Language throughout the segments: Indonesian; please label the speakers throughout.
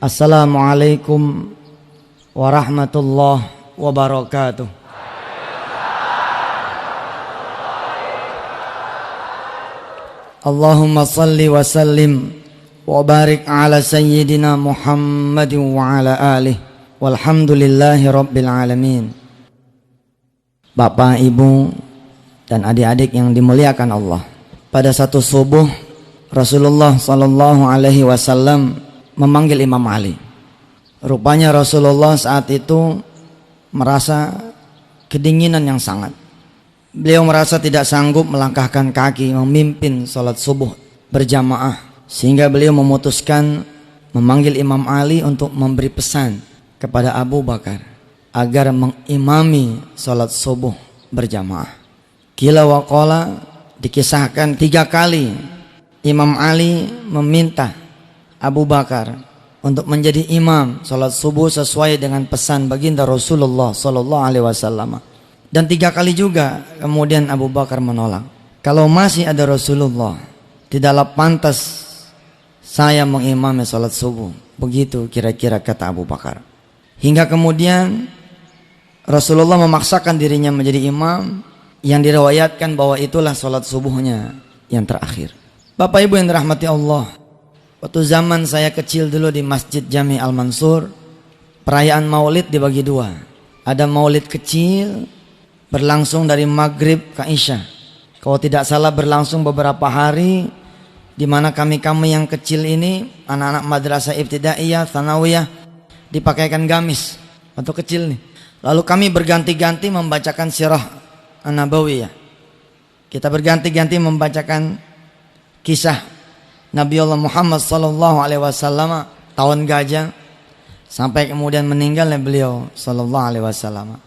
Speaker 1: Assalamualaikum warahmatullahi wabarakatuh. Allahumma salli wa sallim wa barik ala sayyidina Muhammadin wa ala alihi walhamdulillahi rabbil alamin. Bapak, Ibu, dan adik-adik yang dimuliakan Allah, pada satu subuh Rasulullah sallallahu alaihi wasallam memanggil Imam Ali. Rupanya Rasulullah saat itu merasa kedinginan yang sangat. Beliau merasa tidak sanggup melangkahkan kaki memimpin salat subuh berjamaah, sehingga beliau memutuskan memanggil Imam Ali untuk memberi pesan kepada Abu Bakar agar mengimami salat subuh berjamaah. Qila wa qala, dikisahkan 3 kali Imam Ali meminta Abu Bakar untuk menjadi imam salat subuh sesuai dengan pesan baginda Rasulullah sallallahu alaihi wasallam. Dan 3 kali juga kemudian Abu Bakar menolak. Kalau masih ada Rasulullah, tidaklah pantas saya mengimami salat subuh. Begitu kira-kira kata Abu Bakar. Hingga kemudian Rasulullah memaksakan dirinya menjadi imam, yang diriwayatkan bahwa itulah salat subuhnya yang terakhir. Bapak Ibu yang dirahmati Allah, waktu zaman saya kecil dulu di Masjid Jami Al-Mansur, perayaan maulid dibagi 2. Ada maulid kecil berlangsung dari maghrib ke isya. Kalau tidak salah berlangsung beberapa hari, di mana kami yang kecil ini, anak-anak madrasah ibtidaiyah, tsanawiyah, dipakaikan gamis waktu kecil nih. Lalu kami berganti-ganti membacakan sirah an-nabawiyah. Kita berganti-ganti membacakan kisah Nabiullah Muhammad sallallahu alaihi wasallam, tahun gajah sampai kemudian meninggalnya beliau sallallahu alaihi wasallam.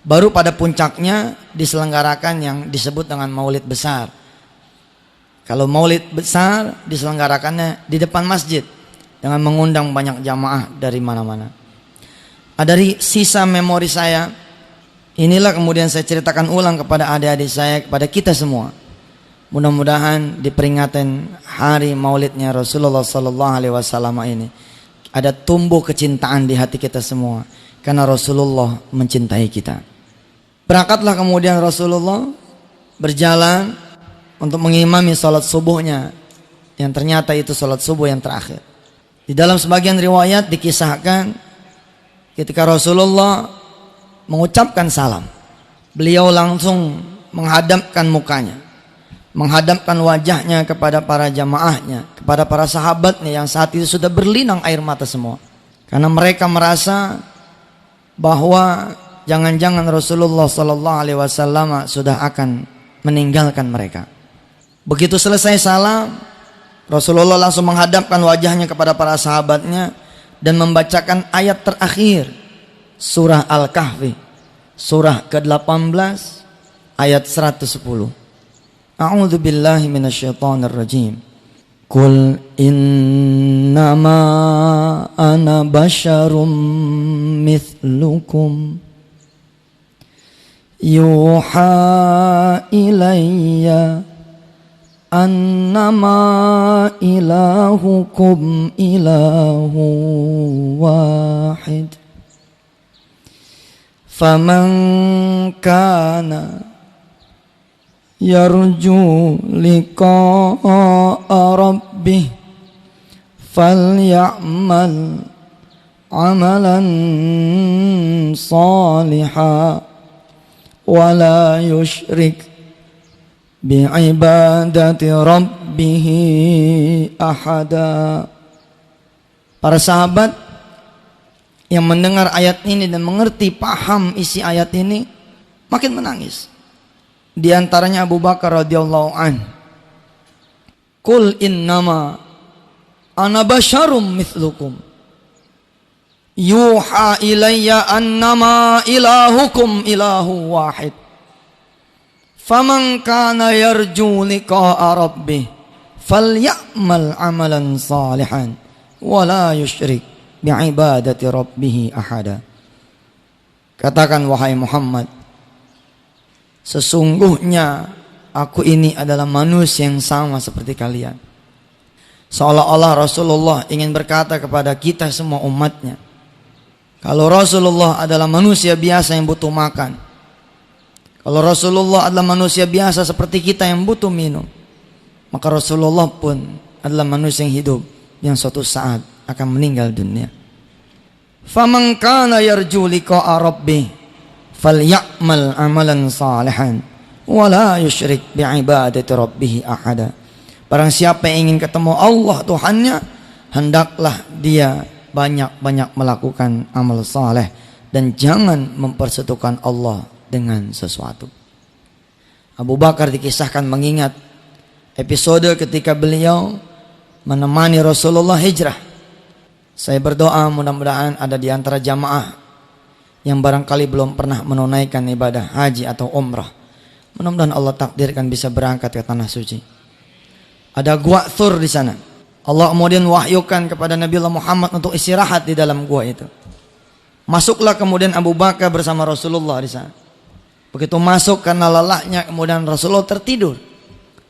Speaker 1: Baru pada puncaknya diselenggarakan yang disebut dengan maulid besar. Kalau maulid besar diselenggarakannya di depan masjid dengan mengundang banyak jamaah dari mana-mana. Dari sisa memori saya, inilah kemudian saya ceritakan ulang kepada adik-adik saya, kepada kita semua. Mudah-mudahan di peringatan hari maulidnya Rasulullah sallallahu alaihi wasallam ini ada tumbuh kecintaan di hati kita semua, karena Rasulullah mencintai kita. Berangkatlah kemudian Rasulullah berjalan untuk mengimami salat subuhnya, yang ternyata itu salat subuh yang terakhir. Di dalam sebagian riwayat dikisahkan ketika Rasulullah mengucapkan salam, beliau langsung menghadapkan mukanya, menghadapkan wajahnya kepada para jamaahnya, kepada para sahabatnya yang saat itu sudah berlinang air mata semua, karena mereka merasa bahwa jangan-jangan Rasulullah sallallahu alaihi wasallam sudah akan meninggalkan mereka. Begitu selesai salam, Rasulullah langsung menghadapkan wajahnya kepada para sahabatnya dan membacakan ayat terakhir surah Al-Kahfi, surah ke-18 ayat 110. A'udzu billahi minasyaitonir rajim. Qul innama ana basyarum mithlukum yuha ilayya annama ilahukum ilahu wahid faman kana yarju liqa'a rabbih falya'mal amalan salihan wala yusyrik bi'ibadati rabbih ahada. Para sahabat yang mendengar ayat ini dan mengerti paham isi ayat ini makin menangis. Di antaranya Abu Bakar radhiyallahu an. Qul innama ana basyarum mithlukum yuha ilayya annama ilahukum ilahu wahid faman kana yarju liqa'a rabbih falyamal amalan salihan wala yusyrik bi'ibadati rabbih ahada. Katakan wahai Muhammad, sesungguhnya aku ini adalah manusia yang sama seperti kalian. Seolah-olah Rasulullah ingin berkata kepada kita semua umatnya, kalau Rasulullah adalah manusia biasa yang butuh makan, kalau Rasulullah adalah manusia biasa seperti kita yang butuh minum, maka Rasulullah pun adalah manusia yang hidup, yang suatu saat akan meninggal dunia. Faman kana yarju liqa'a rabbih falya'mal amalan salihan wa la yusyrik bi'ibadati rabbih ahada. Barang siapa yang ingin ketemu Allah Tuhannya, hendaklah dia banyak-banyak melakukan amal saleh dan jangan mempersekutukan Allah dengan sesuatu. Abu Bakar dikisahkan mengingat episode ketika beliau menemani Rasulullah hijrah. Saya berdoa mudah-mudahan ada di antara jamaah yang barangkali belum pernah menunaikan ibadah haji atau umrah. Mudah-mudahan Allah takdirkan bisa berangkat ke tanah suci. Ada gua Thur di sana. Allah kemudian wahyukan kepada Nabi Muhammad untuk istirahat di dalam gua itu. Masuklah kemudian Abu Bakar bersama Rasulullah di sana. Begitu masuk karena lelahnya, kemudian Rasulullah tertidur.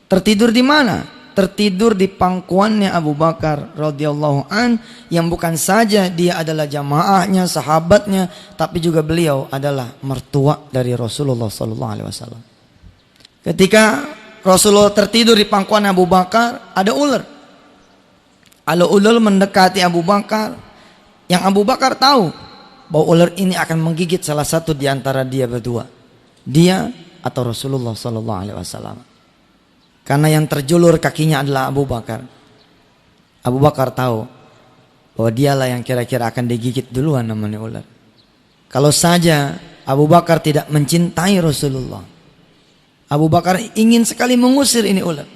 Speaker 1: Tertidur di mana? Tertidur di pangkuannya Abu Bakar radhiyallahu an, yang bukan saja dia adalah jamaahnya, sahabatnya, tapi juga beliau adalah mertua dari Rasulullah sallallahu alaihi wasallam. Ketika Rasulullah tertidur di pangkuan Abu Bakar, ada ular. Ada ular mendekati Abu Bakar, yang Abu Bakar tahu bahwa ular ini akan menggigit salah satu di antara dia berdua, dia atau Rasulullah sallallahu alaihi wasallam. Karena yang terjulur kakinya adalah Abu Bakar. Abu Bakar tahu bahwa dialah yang kira-kira akan digigit duluan namanya ular. Kalau saja Abu Bakar tidak mencintai Rasulullah, Abu Bakar ingin sekali mengusir ini ular.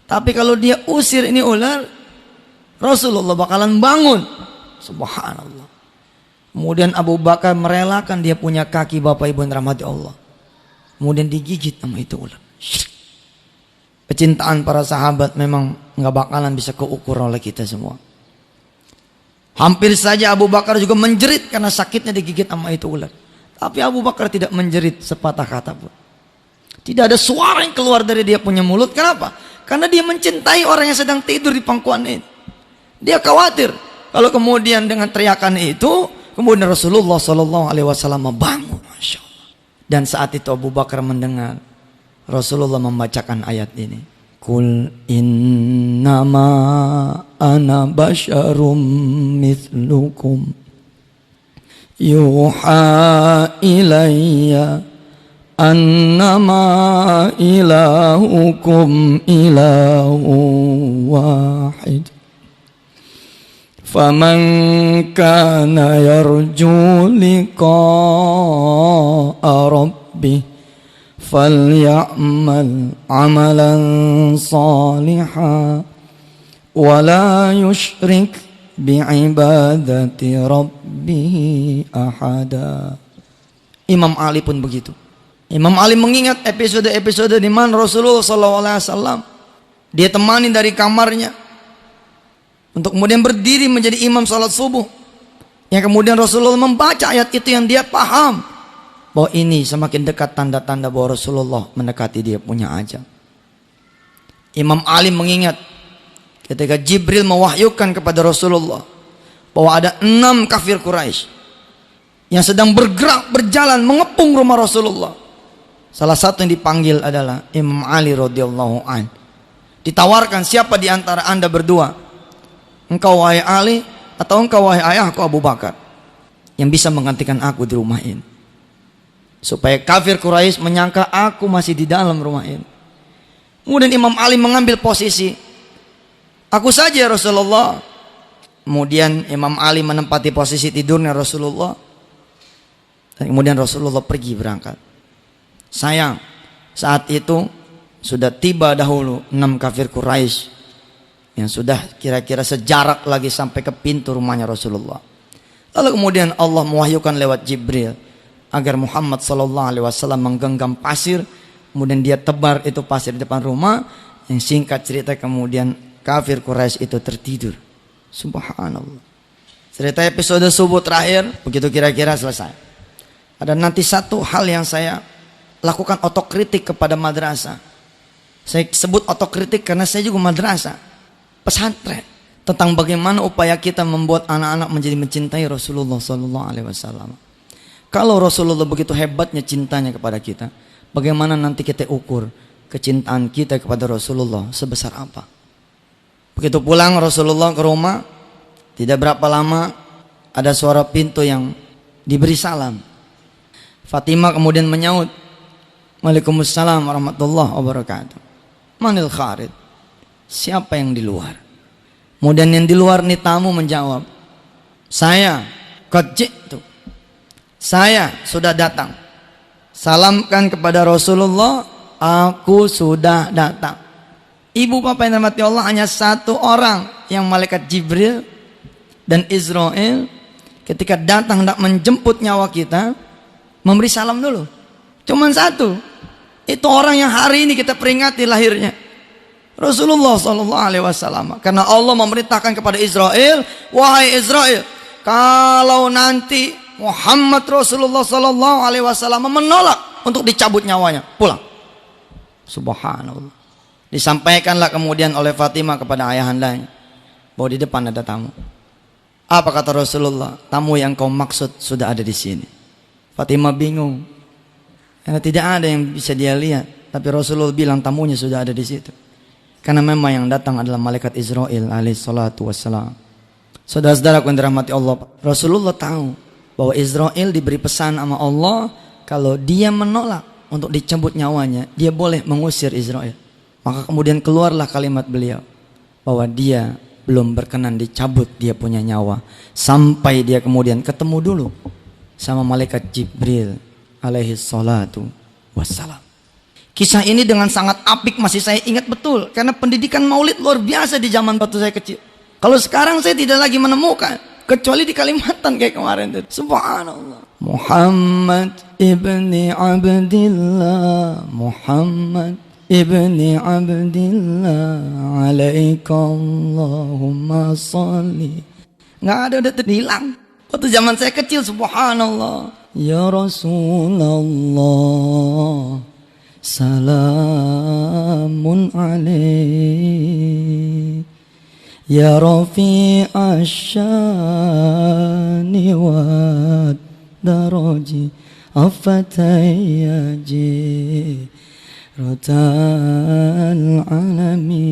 Speaker 1: Tapi kalau dia usir ini ular, Rasulullah bakalan bangun. Subhanallah. Kemudian Abu Bakar merelakan dia punya kaki, Bapak Ibu yang dirahmati Allah. Kemudian digigit sama itu ular. Kecintaan para sahabat memang nggak bakalan bisa keukur oleh kita semua. Hampir saja Abu Bakar juga menjerit karena sakitnya digigit sama itu ular. Tapi Abu Bakar tidak menjerit sepatah kata pun. Tidak ada suara yang keluar dari dia punya mulut. Kenapa? Karena dia mencintai orang yang sedang tidur di pangkuan itu. Dia khawatir kalau kemudian dengan teriakan itu, kemudian Rasulullah SAW bangun, Masya Allah. Dan saat itu Abu Bakar mendengar Rasulullah membacakan ayat ini. Kul innama ana basyarum mithlukum yuha ilayya annama ilahukum ilahu wahid faman kana yarju liqa'a rabbih falya'mal amalan salihan wa la yusyrik bi'ibadati rabbih ahada. Imam Ali pun begitu. Imam Ali mengingat episode-episode di mana Rasulullah SAW dia temani dari kamarnya untuk kemudian berdiri menjadi imam salat subuh. Yang kemudian Rasulullah membaca ayat itu yang dia paham bahwa ini semakin dekat tanda-tanda bahwa Rasulullah mendekati dia punya ajal. Imam Ali mengingat ketika Jibril mewahyukan kepada Rasulullah bahwa ada 6 kafir Quraisy yang sedang bergerak berjalan mengepung rumah Rasulullah. Salah satu yang dipanggil adalah Imam Ali radhiyallahu an. Ditawarkan, siapa di antara anda berdua, engkau wahai Ali atau engkau wahai ayahku Abu Bakar, yang bisa menggantikan aku di rumah ini. Supaya kafir Quraisy menyangka aku masih di dalam rumah ini. Kemudian Imam Ali mengambil posisi, aku saja Rasulullah. Kemudian Imam Ali menempati posisi tidurnya Rasulullah. Dan kemudian Rasulullah pergi berangkat. Sayang, saat itu sudah tiba dahulu 6 kafir Quraisy yang sudah kira-kira sejarak lagi sampai ke pintu rumahnya Rasulullah. Lalu kemudian Allah mewahyukan lewat Jibril agar Muhammad SAW menggenggam pasir, kemudian dia tebar itu pasir di depan rumah. Yang singkat cerita kemudian kafir Quraisy itu tertidur. Subhanallah. Cerita episode subuh terakhir begitu kira-kira selesai. Ada nanti satu hal yang saya lakukan otokritik kepada madrasah. Saya sebut otokritik karena saya juga madrasah. pesantren tentang bagaimana upaya kita membuat anak-anak menjadi mencintai Rasulullah sallallahu alaihi wasallam. Kalau Rasulullah begitu hebatnya cintanya kepada kita, bagaimana nanti kita ukur kecintaan kita kepada Rasulullah sebesar apa? Begitu pulang Rasulullah ke rumah, tidak berapa lama ada suara pintu yang diberi salam. Fatimah kemudian menyaut, "Waalaikumsalam warahmatullahi wabarakatuh." "Manil kharid?" Siapa yang di luar? Kemudian yang di luar nih tamu menjawab, "Saya, qad ji'tu. Saya sudah datang. Salamkan kepada Rasulullah, aku sudah datang." Ibu bapak yang dirahmati Allah, hanya satu orang yang malaikat Jibril dan Israel ketika datang hendak menjemput nyawa kita memberi salam dulu. Cuman satu. Itu orang yang hari ini kita peringati lahirnya, Rasulullah sallallahu alaihi wasallam. Karena Allah memerintahkan kepada Israel, "Wahai Israel, kalau nanti Muhammad Rasulullah sallallahu alaihi wasallam menolak untuk dicabut nyawanya, pulang." Subhanallah. Disampaikanlah kemudian oleh Fatimah kepada ayahandanya bahwa di depan ada tamu. Apa kata Rasulullah? "Tamu yang kau maksud sudah ada di sini." Fatimah bingung, karena tidak ada yang bisa dia lihat. Tapi Rasulullah bilang tamunya sudah ada di situ. Karena memang yang datang adalah malaikat Israel alaihi salatu wassalam. Saudara-saudara yang dirahmati Allah, Rasulullah tahu bahwa Israel diberi pesan sama Allah, kalau dia menolak untuk dicabut nyawanya, dia boleh mengusir Israel. Maka kemudian keluarlah kalimat beliau bahwa dia belum berkenan dicabut dia punya nyawa sampai dia kemudian ketemu dulu sama malaikat Jibril alaihi salatu wassalam. Kisah ini dengan sangat apik masih saya ingat betul, karena pendidikan maulid luar biasa di zaman waktu saya kecil. Kalau sekarang saya tidak lagi menemukan, kecuali di Kalimantan kayak kemarin itu. Subhanallah. Muhammad ibni Abdillah, Muhammad ibni Abdillah, alaikallahumma salli. Nggak ada, udah terhilang. Waktu zaman saya kecil, subhanallah. Ya Rasulullah, salamun alaik. Ya Rafi' asyani wa daraji afatayyaji ratal alami.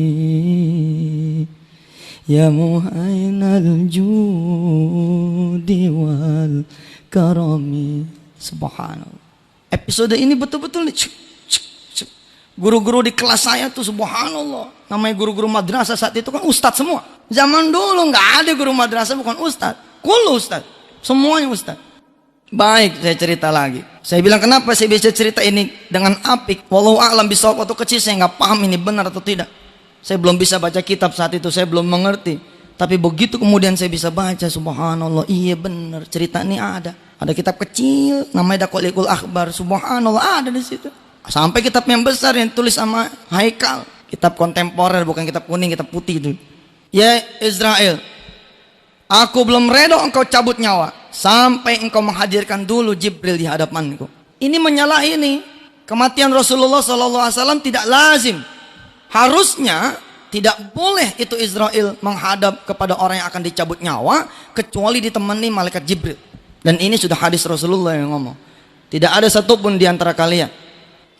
Speaker 1: Ya muhainal judi wal karami. Subhanallah. Episode ini betul-betul nih, guru-guru di kelas saya tuh subhanallah, namanya guru-guru madrasah saat itu kan ustadz semua. Zaman dulu nggak ada guru madrasah bukan ustadz, kulo ustadz, semuanya ustadz. Baik, saya cerita lagi. Saya bilang kenapa saya bisa cerita ini dengan apik. Wallahu a'lam bishawab. Waktu kecil saya nggak paham ini benar atau tidak. Saya belum bisa baca kitab saat itu, saya belum mengerti. Tapi begitu kemudian saya bisa baca, subhanallah, iya benar, cerita ini ada. Ada kitab kecil namanya Daqaiqul Akhbar, subhanallah ada di situ. Sampai kitab yang besar yang tulis sama Haikal, kitab kontemporer, bukan kitab kuning, kitab putih itu. Ya Israel, aku belum reda engkau cabut nyawa sampai engkau menghadirkan dulu Jibril di hadapanku. Ini menyalahi ini. Kematian Rasulullah SAW tidak lazim. Harusnya tidak boleh itu Israel menghadap kepada orang yang akan dicabut nyawa kecuali ditemani malaikat Jibril. Dan ini sudah hadis Rasulullah yang ngomong. Tidak ada satupun di antara kalian,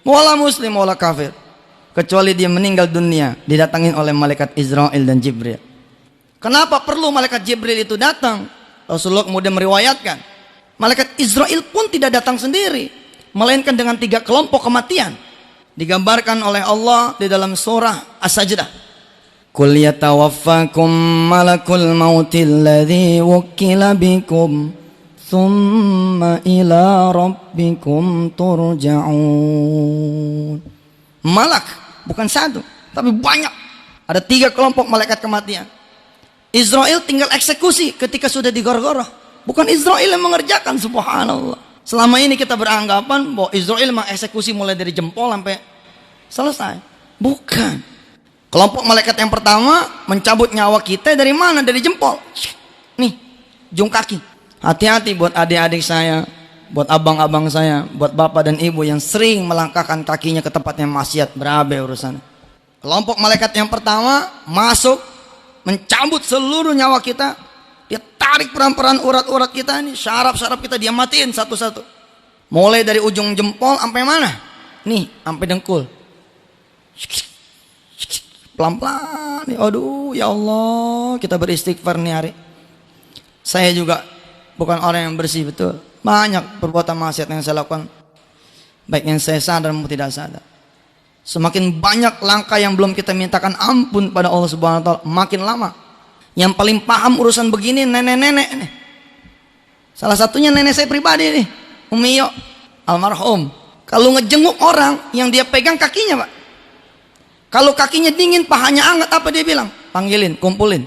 Speaker 1: wala muslim wala kafir, kecuali dia meninggal dunia didatangin oleh malaikat Israel dan Jibril. Kenapa perlu malaikat Jibril itu datang? Rasulullah kemudian meriwayatkan, malaikat Israel pun tidak datang sendiri, melainkan dengan 3 kelompok kematian. Digambarkan oleh Allah di dalam surah As-Sajdah. Qul yatawaffakum malakul mautil ladzi wukkila bikum thumma ila rabbikum turja'un. Malak bukan satu, tapi banyak. Ada 3 kelompok malaikat kematian. Israel tinggal eksekusi ketika sudah digor-goroh. Bukan Israel yang mengerjakan, subhanallah. Selama ini kita beranggapan bahwa Israel mengeksekusi mulai dari jempol sampai selesai. Bukan. Kelompok malaikat yang pertama mencabut nyawa kita dari mana? Dari jempol. Nih, ujung kaki. Hati-hati buat adik-adik saya, buat abang-abang saya, buat bapak dan ibu yang sering melangkahkan kakinya ke tempat yang maksiat, berabe urusan. Kelompok malaikat yang pertama masuk mencabut seluruh nyawa kita. Dia tarik peran-peran urat-urat kita ini, syaraf-syaraf kita dia matiin satu-satu. Mulai dari ujung jempol sampai mana? Nih, sampai dengkul. Pelan-pelan. Aduh, ya Allah, kita beristighfar nih hari. Saya juga bukan orang yang bersih, betul. Banyak perbuatan maksiat yang saya lakukan, baik yang saya sadar maupun tidak sadar. Semakin banyak langkah yang belum kita mintakan ampun pada Allah Subhanahu wa taala, makin lama. Yang paling paham urusan begini nenek-nenek nih. Salah satunya nenek saya pribadi nih, Umi Yo, almarhum. Kalau ngejenguk orang yang dia pegang kakinya, Pak. Kalau kakinya dingin, pahanya hangat, apa dia bilang? Panggilin, kumpulin.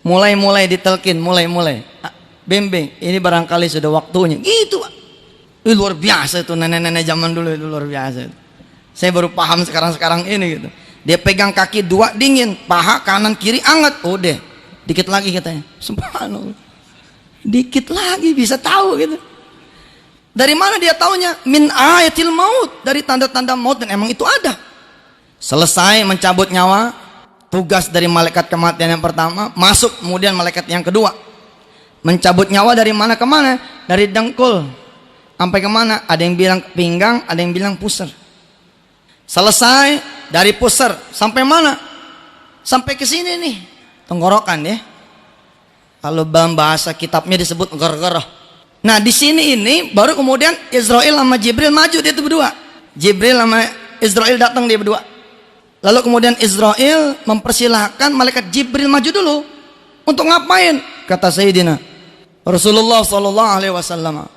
Speaker 1: Mulai ditelkin, mulai. Bimbing, ini barangkali sudah waktunya. Gitu, Pak. Luar biasa itu nenek-nenek zaman dulu, itu luar biasa. Saya baru paham sekarang ini gitu. Dia pegang kaki dua dingin, paha kanan kiri hangat. Udah, dikit lagi katanya. Subhanallah. Dikit lagi bisa tahu gitu. Dari mana dia taunya? Min ayatil maut, dari tanda-tanda maut, dan emang itu ada. Selesai mencabut nyawa, tugas dari malaikat kematian yang pertama, masuk kemudian malaikat yang kedua. Mencabut nyawa dari mana ke mana? Dari dengkul sampai kemana? Ada yang bilang pinggang, ada yang bilang pusar. Selesai dari pusar sampai mana? Sampai ke sini nih, tenggorokan ya. Kalau dalam bahasa kitabnya disebut gar-garah. Nah di sini ini baru kemudian Israel sama Jibril maju, dia itu berdua. Jibril sama Israel datang dia berdua. Lalu kemudian Israel mempersilahkan malaikat Jibril maju dulu. Untuk ngapain? Kata Sayyidina Rasulullah SAW.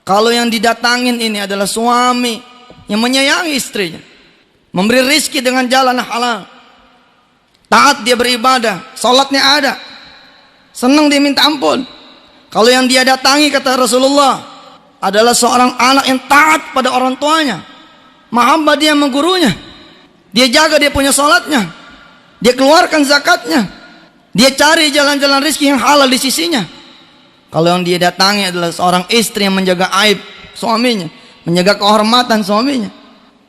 Speaker 1: Kalau yang didatangin ini adalah suami yang menyayangi istrinya, memberi rizki dengan jalan halal, taat dia beribadah, sholatnya ada, senang dia minta ampun. Kalau yang dia datangi, kata Rasulullah, adalah seorang anak yang taat pada orang tuanya, mahabbah dia sama gurunya, dia jaga dia punya sholatnya, dia keluarkan zakatnya, dia cari jalan-jalan rizki yang halal di sisinya. Kalau yang dia datangi adalah seorang istri yang menjaga aib suaminya, menjaga kehormatan suaminya,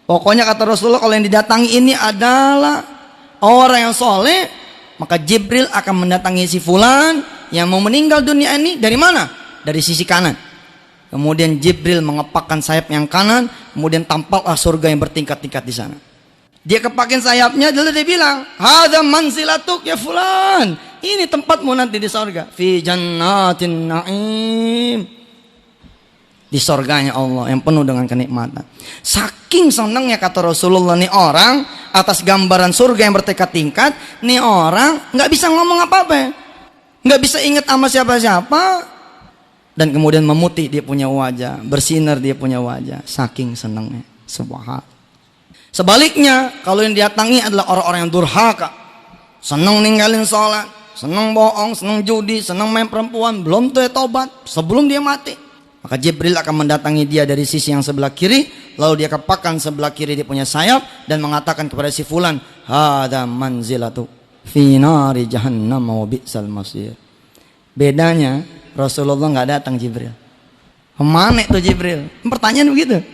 Speaker 1: pokoknya kata Rasulullah, kalau yang didatangi ini adalah orang yang soleh, maka Jibril akan mendatangi si fulan yang mau meninggal dunia ini. Dari mana? Dari sisi kanan. Kemudian Jibril mengepakkan sayap yang kanan, kemudian tampaklah surga yang bertingkat-tingkat di sana. Dia kepakin sayapnya, lalu dia bilang, hadza manzilatuk ya fulan, ini tempatmu nanti di surga, fi jannatin na'im, di surganya Allah yang penuh dengan kenikmatan. Saking senangnya kata Rasulullah nih orang atas gambaran surga yang bertingkat-tingkat, nih orang nggak bisa ngomong apa-apa, nggak bisa ingat sama siapa-siapa, dan kemudian memutih dia punya wajah, bersinar dia punya wajah, saking senangnya. Subhanallah. Sebaliknya, kalau yang didatangi adalah orang-orang yang durhaka, senang ninggalin sholat, senang bohong, senang judi, senang main perempuan, belum tuh tobat sebelum dia mati, maka Jibril akan mendatangi dia dari sisi yang sebelah kiri, lalu dia kepakkan sebelah kiri dia punya sayap dan mengatakan kepada si fulan, hadza manzilatu fi nari jahannam wa bi'sal masir. Bedanya Rasulullah nggak datang Jibril. Kemana itu Jibril? Pertanyaan begitu.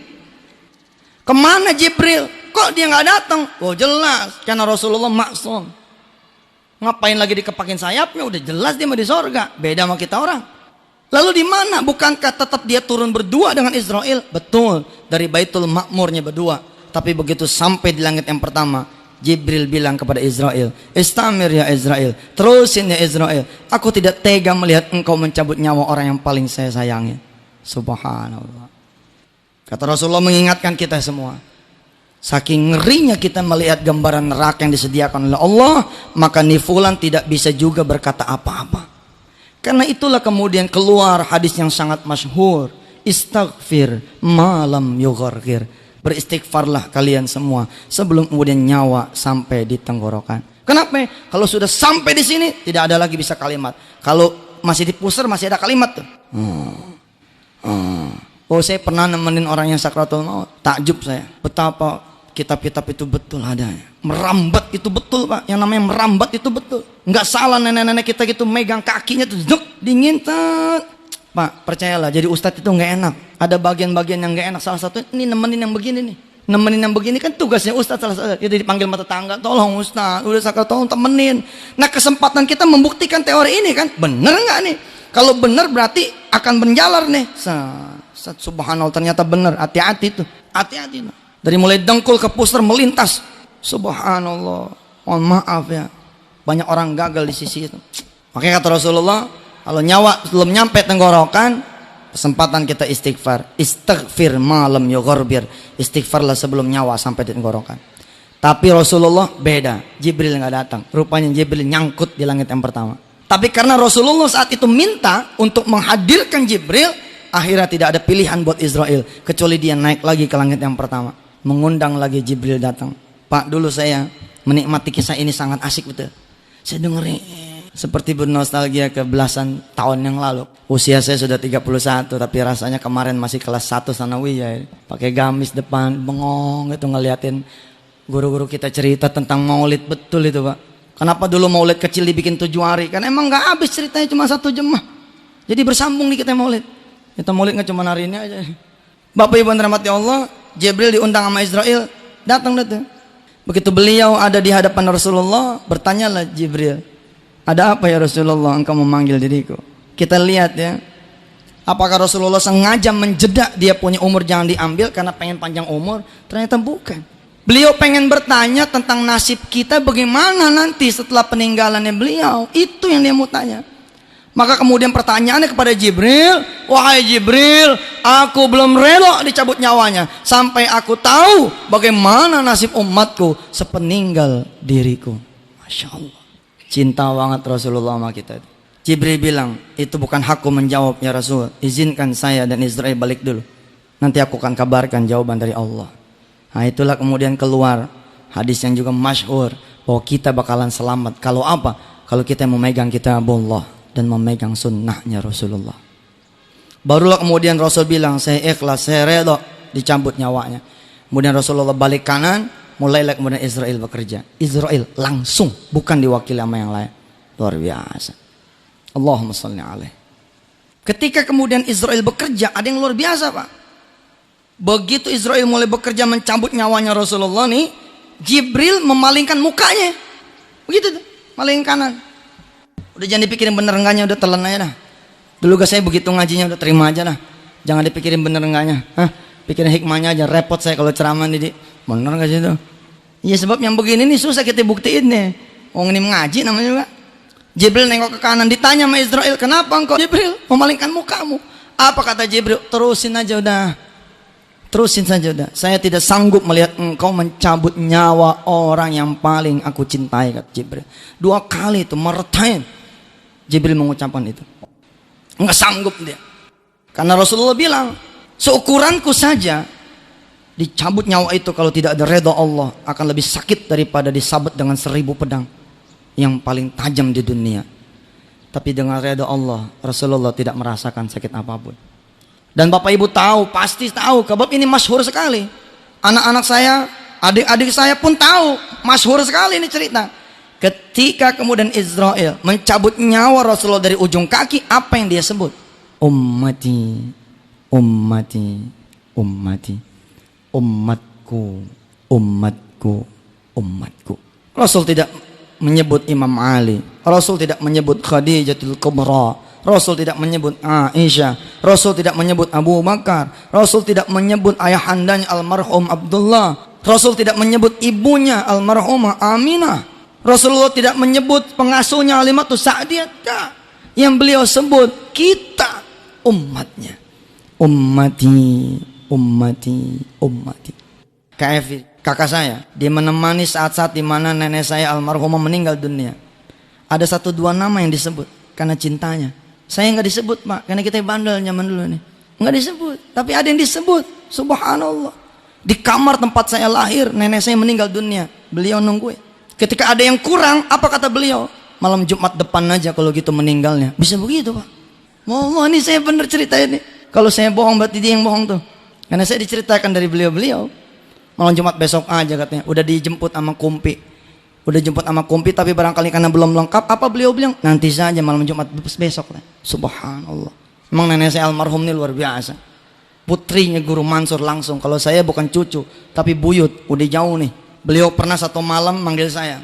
Speaker 1: Kemana Jibril? Kok dia nggak datang? Oh jelas, karena Rasulullah maksum. Ngapain lagi dikepakin sayapnya? Udah jelas dia mau di sorga. Beda sama kita orang. Lalu di mana? Bukankah tetap dia turun berdua dengan Israel? Betul, dari Baitul Ma'murnya berdua. Tapi begitu sampai di langit yang pertama, Jibril bilang kepada Israel, istamir ya Israel, terusin ya Israel, aku tidak tega melihat engkau mencabut nyawa orang yang paling saya sayangi. Subhanallah. Kata Rasulullah mengingatkan kita semua, saking ngerinya kita melihat gambaran neraka yang disediakan oleh Allah, maka nifulan tidak bisa juga berkata apa-apa. Karena itulah kemudian keluar hadis yang sangat masyhur, istaghfir malam yughargir, beristighfarlah kalian semua sebelum kemudian nyawa sampai di tenggorokan. Kenapa? Kalau sudah sampai di sini tidak ada lagi bisa kalimat. Kalau masih di pusar masih ada kalimat tuh. Oh saya pernah nemenin orang yang sakratul maut, takjub saya betapa kitab-kitab itu betul adanya. Merambat itu betul Pak, yang namanya merambat itu betul. Nggak salah nenek-nenek kita gitu megang kakinya tuh dingin tuh. Pak percayalah, jadi ustadz itu nggak enak. Ada bagian-bagian yang nggak enak. Salah satu ini nemenin yang begini nih. Nemenin yang begini kan tugasnya Ustaz salah satu. Kita dipanggil sama tetangga, tolong Ustaz, udah sakit tolong temenin. Nah kesempatan kita membuktikan teori ini kan, bener nggak nih? Kalau bener berarti akan berjalan nih. Subhanallah, ternyata bener. Hati-hati tuh, hati-hati. Dari mulai dengkul ke pusar melintas. Subhanallah, mohon maaf ya. Banyak orang gagal di sisi itu. Makanya kata Rasulullah, kalau nyawa belum nyampe tenggorokan, kesempatan kita istighfar. Istighfir malam yugharbir. Istighfarlah sebelum nyawa sampai di tenggorokan. Tapi Rasulullah beda. Jibril nggak datang. Rupanya Jibril nyangkut di langit yang pertama. Tapi karena Rasulullah saat itu minta untuk menghadirkan Jibril, akhirnya tidak ada pilihan buat Israel kecuali dia naik lagi ke langit yang pertama, mengundang lagi Jibril datang. Pak, dulu saya menikmati kisah ini sangat asik betul. Saya dengerin seperti bernostalgia ke belasan tahun yang lalu. Usia saya sudah 31, tapi rasanya kemarin masih kelas 1 sanawiyah. Pakai gamis depan, bengong itu ngeliatin guru-guru kita cerita tentang maulid. Betul itu Pak. Kenapa dulu maulid kecil dibikin 7 hari? Kan emang gak habis ceritanya, cuma 1 jemaah. Jadi bersambung nih kita maulid. Kita maulid gak cuma hari ini aja. Bapak Ibu yang dirahmati Allah, Jibril diundang sama Israel, datang. Begitu beliau ada di hadapan Rasulullah, bertanyalah Jibril, ada apa ya Rasulullah engkau memanggil diriku? Kita lihat ya, apakah Rasulullah sengaja menjeda dia punya umur jangan diambil karena pengen panjang umur? Ternyata bukan. Beliau pengen bertanya tentang nasib kita bagaimana nanti setelah peninggalannya beliau. Itu yang dia mau tanya. Maka kemudian pertanyaannya kepada Jibril, wahai Jibril, aku belum rela dicabut nyawanya sampai aku tahu bagaimana nasib umatku sepeninggal diriku. Masya Allah. Cinta banget Rasulullah sama kita. Jibril bilang, itu bukan hakku menjawab ya Rasul. Izinkan saya dan Israel balik dulu. Nanti aku akan kabarkan jawaban dari Allah. Nah itulah kemudian keluar hadis yang juga masyhur bahwa kita bakalan selamat. Kalau apa? Kalau kita memegang kitabullah dan memegang sunnahnya Rasulullah. Barulah kemudian Rasul bilang, saya ikhlas, saya rela dicabut nyawanya. Kemudian Rasulullah balik kanan, mulailah kemudian Israel bekerja. Israel langsung, bukan diwakili sama yang lain. Luar biasa. Allahumma sholli alaih. Ketika kemudian Israel bekerja, ada yang luar biasa Pak. Begitu Israel mulai bekerja mencabut nyawanya Rasulullah nih, Jibril memalingkan mukanya. Begitu tuh, maling kanan. Udah jangan dipikirin bener enggaknya, udah telan aja dah. Dulu saya begitu ngajinya udah terima aja lah. Jangan dipikirin bener enggaknya. Pikirin hikmahnya aja, repot saya kalau ceramah nih. Bener enggak sih itu? Iya sebab yang begini nih susah kita buktiin nih. Orang ini mengaji namanya juga. Jibril nengok ke kanan, ditanya sama Israel, kenapa engkau Jibril memalingkan mukamu? Apa kata Jibril? Terusin aja udah. Terusin saja udah. Saya tidak sanggup melihat engkau mencabut nyawa orang yang paling aku cintai, kata Jibril. 2 kali itu meretain Jibril mengucapkan itu. Enggak sanggup dia. Karena Rasulullah bilang, seukuranku saja dicabut nyawa itu kalau tidak ada redha Allah akan lebih sakit daripada disabet dengan 1000 pedang yang paling tajam di dunia. Tapi dengan redha Allah, Rasulullah tidak merasakan sakit apapun. Dan Bapak Ibu tahu, pasti tahu, sebab ini masyhur sekali. Anak-anak saya, adik-adik saya pun tahu, masyhur sekali ini cerita. Ketika kemudian Israel mencabut nyawa Rasulullah dari ujung kaki, apa yang dia sebut? Ummati, ummati, ummati, umatku, umatku, umatku. Rasul tidak menyebut Imam Ali, Rasul tidak menyebut Khadijatul Kubra, Rasul tidak menyebut Aisyah, Rasul tidak menyebut Abu Bakar, Rasul tidak menyebut ayahandanya almarhum Abdullah, Rasul tidak menyebut ibunya almarhumah Aminah, Rasulullah tidak menyebut pengasuhnya Halimatus Sa'diyah. Yang beliau sebut kita umatnya. Ummati, ummati, ummati. KF, kakak saya, dia menemani saat-saat di mana nenek saya almarhumah meninggal dunia. Ada 1-2 nama yang disebut karena cintanya. Saya nggak disebut Pak, karena kita bandel zaman dulu nih. Nggak disebut, tapi ada yang disebut. Subhanallah. Di kamar tempat saya lahir, nenek saya meninggal dunia. Beliau nungguin. Ketika ada yang kurang, apa kata beliau? Malam Jumat depan aja kalau gitu meninggalnya. Bisa begitu Pak. Mau ini saya bener cerita ini. Kalau saya bohong berarti dia yang bohong tuh. Karena saya diceritakan dari beliau-beliau. Malam Jumat besok aja katanya. Udah dijemput sama kumpi. Udah jemput sama kumpi tapi barangkali karena belum lengkap. Apa beliau bilang? Nanti saja malam Jumat besok lah. Subhanallah. Memang nenek saya almarhum ini luar biasa. putrinya Guru Mansur langsung. Kalau saya bukan cucu, tapi buyut, udah jauh nih. Beliau pernah satu malam manggil saya,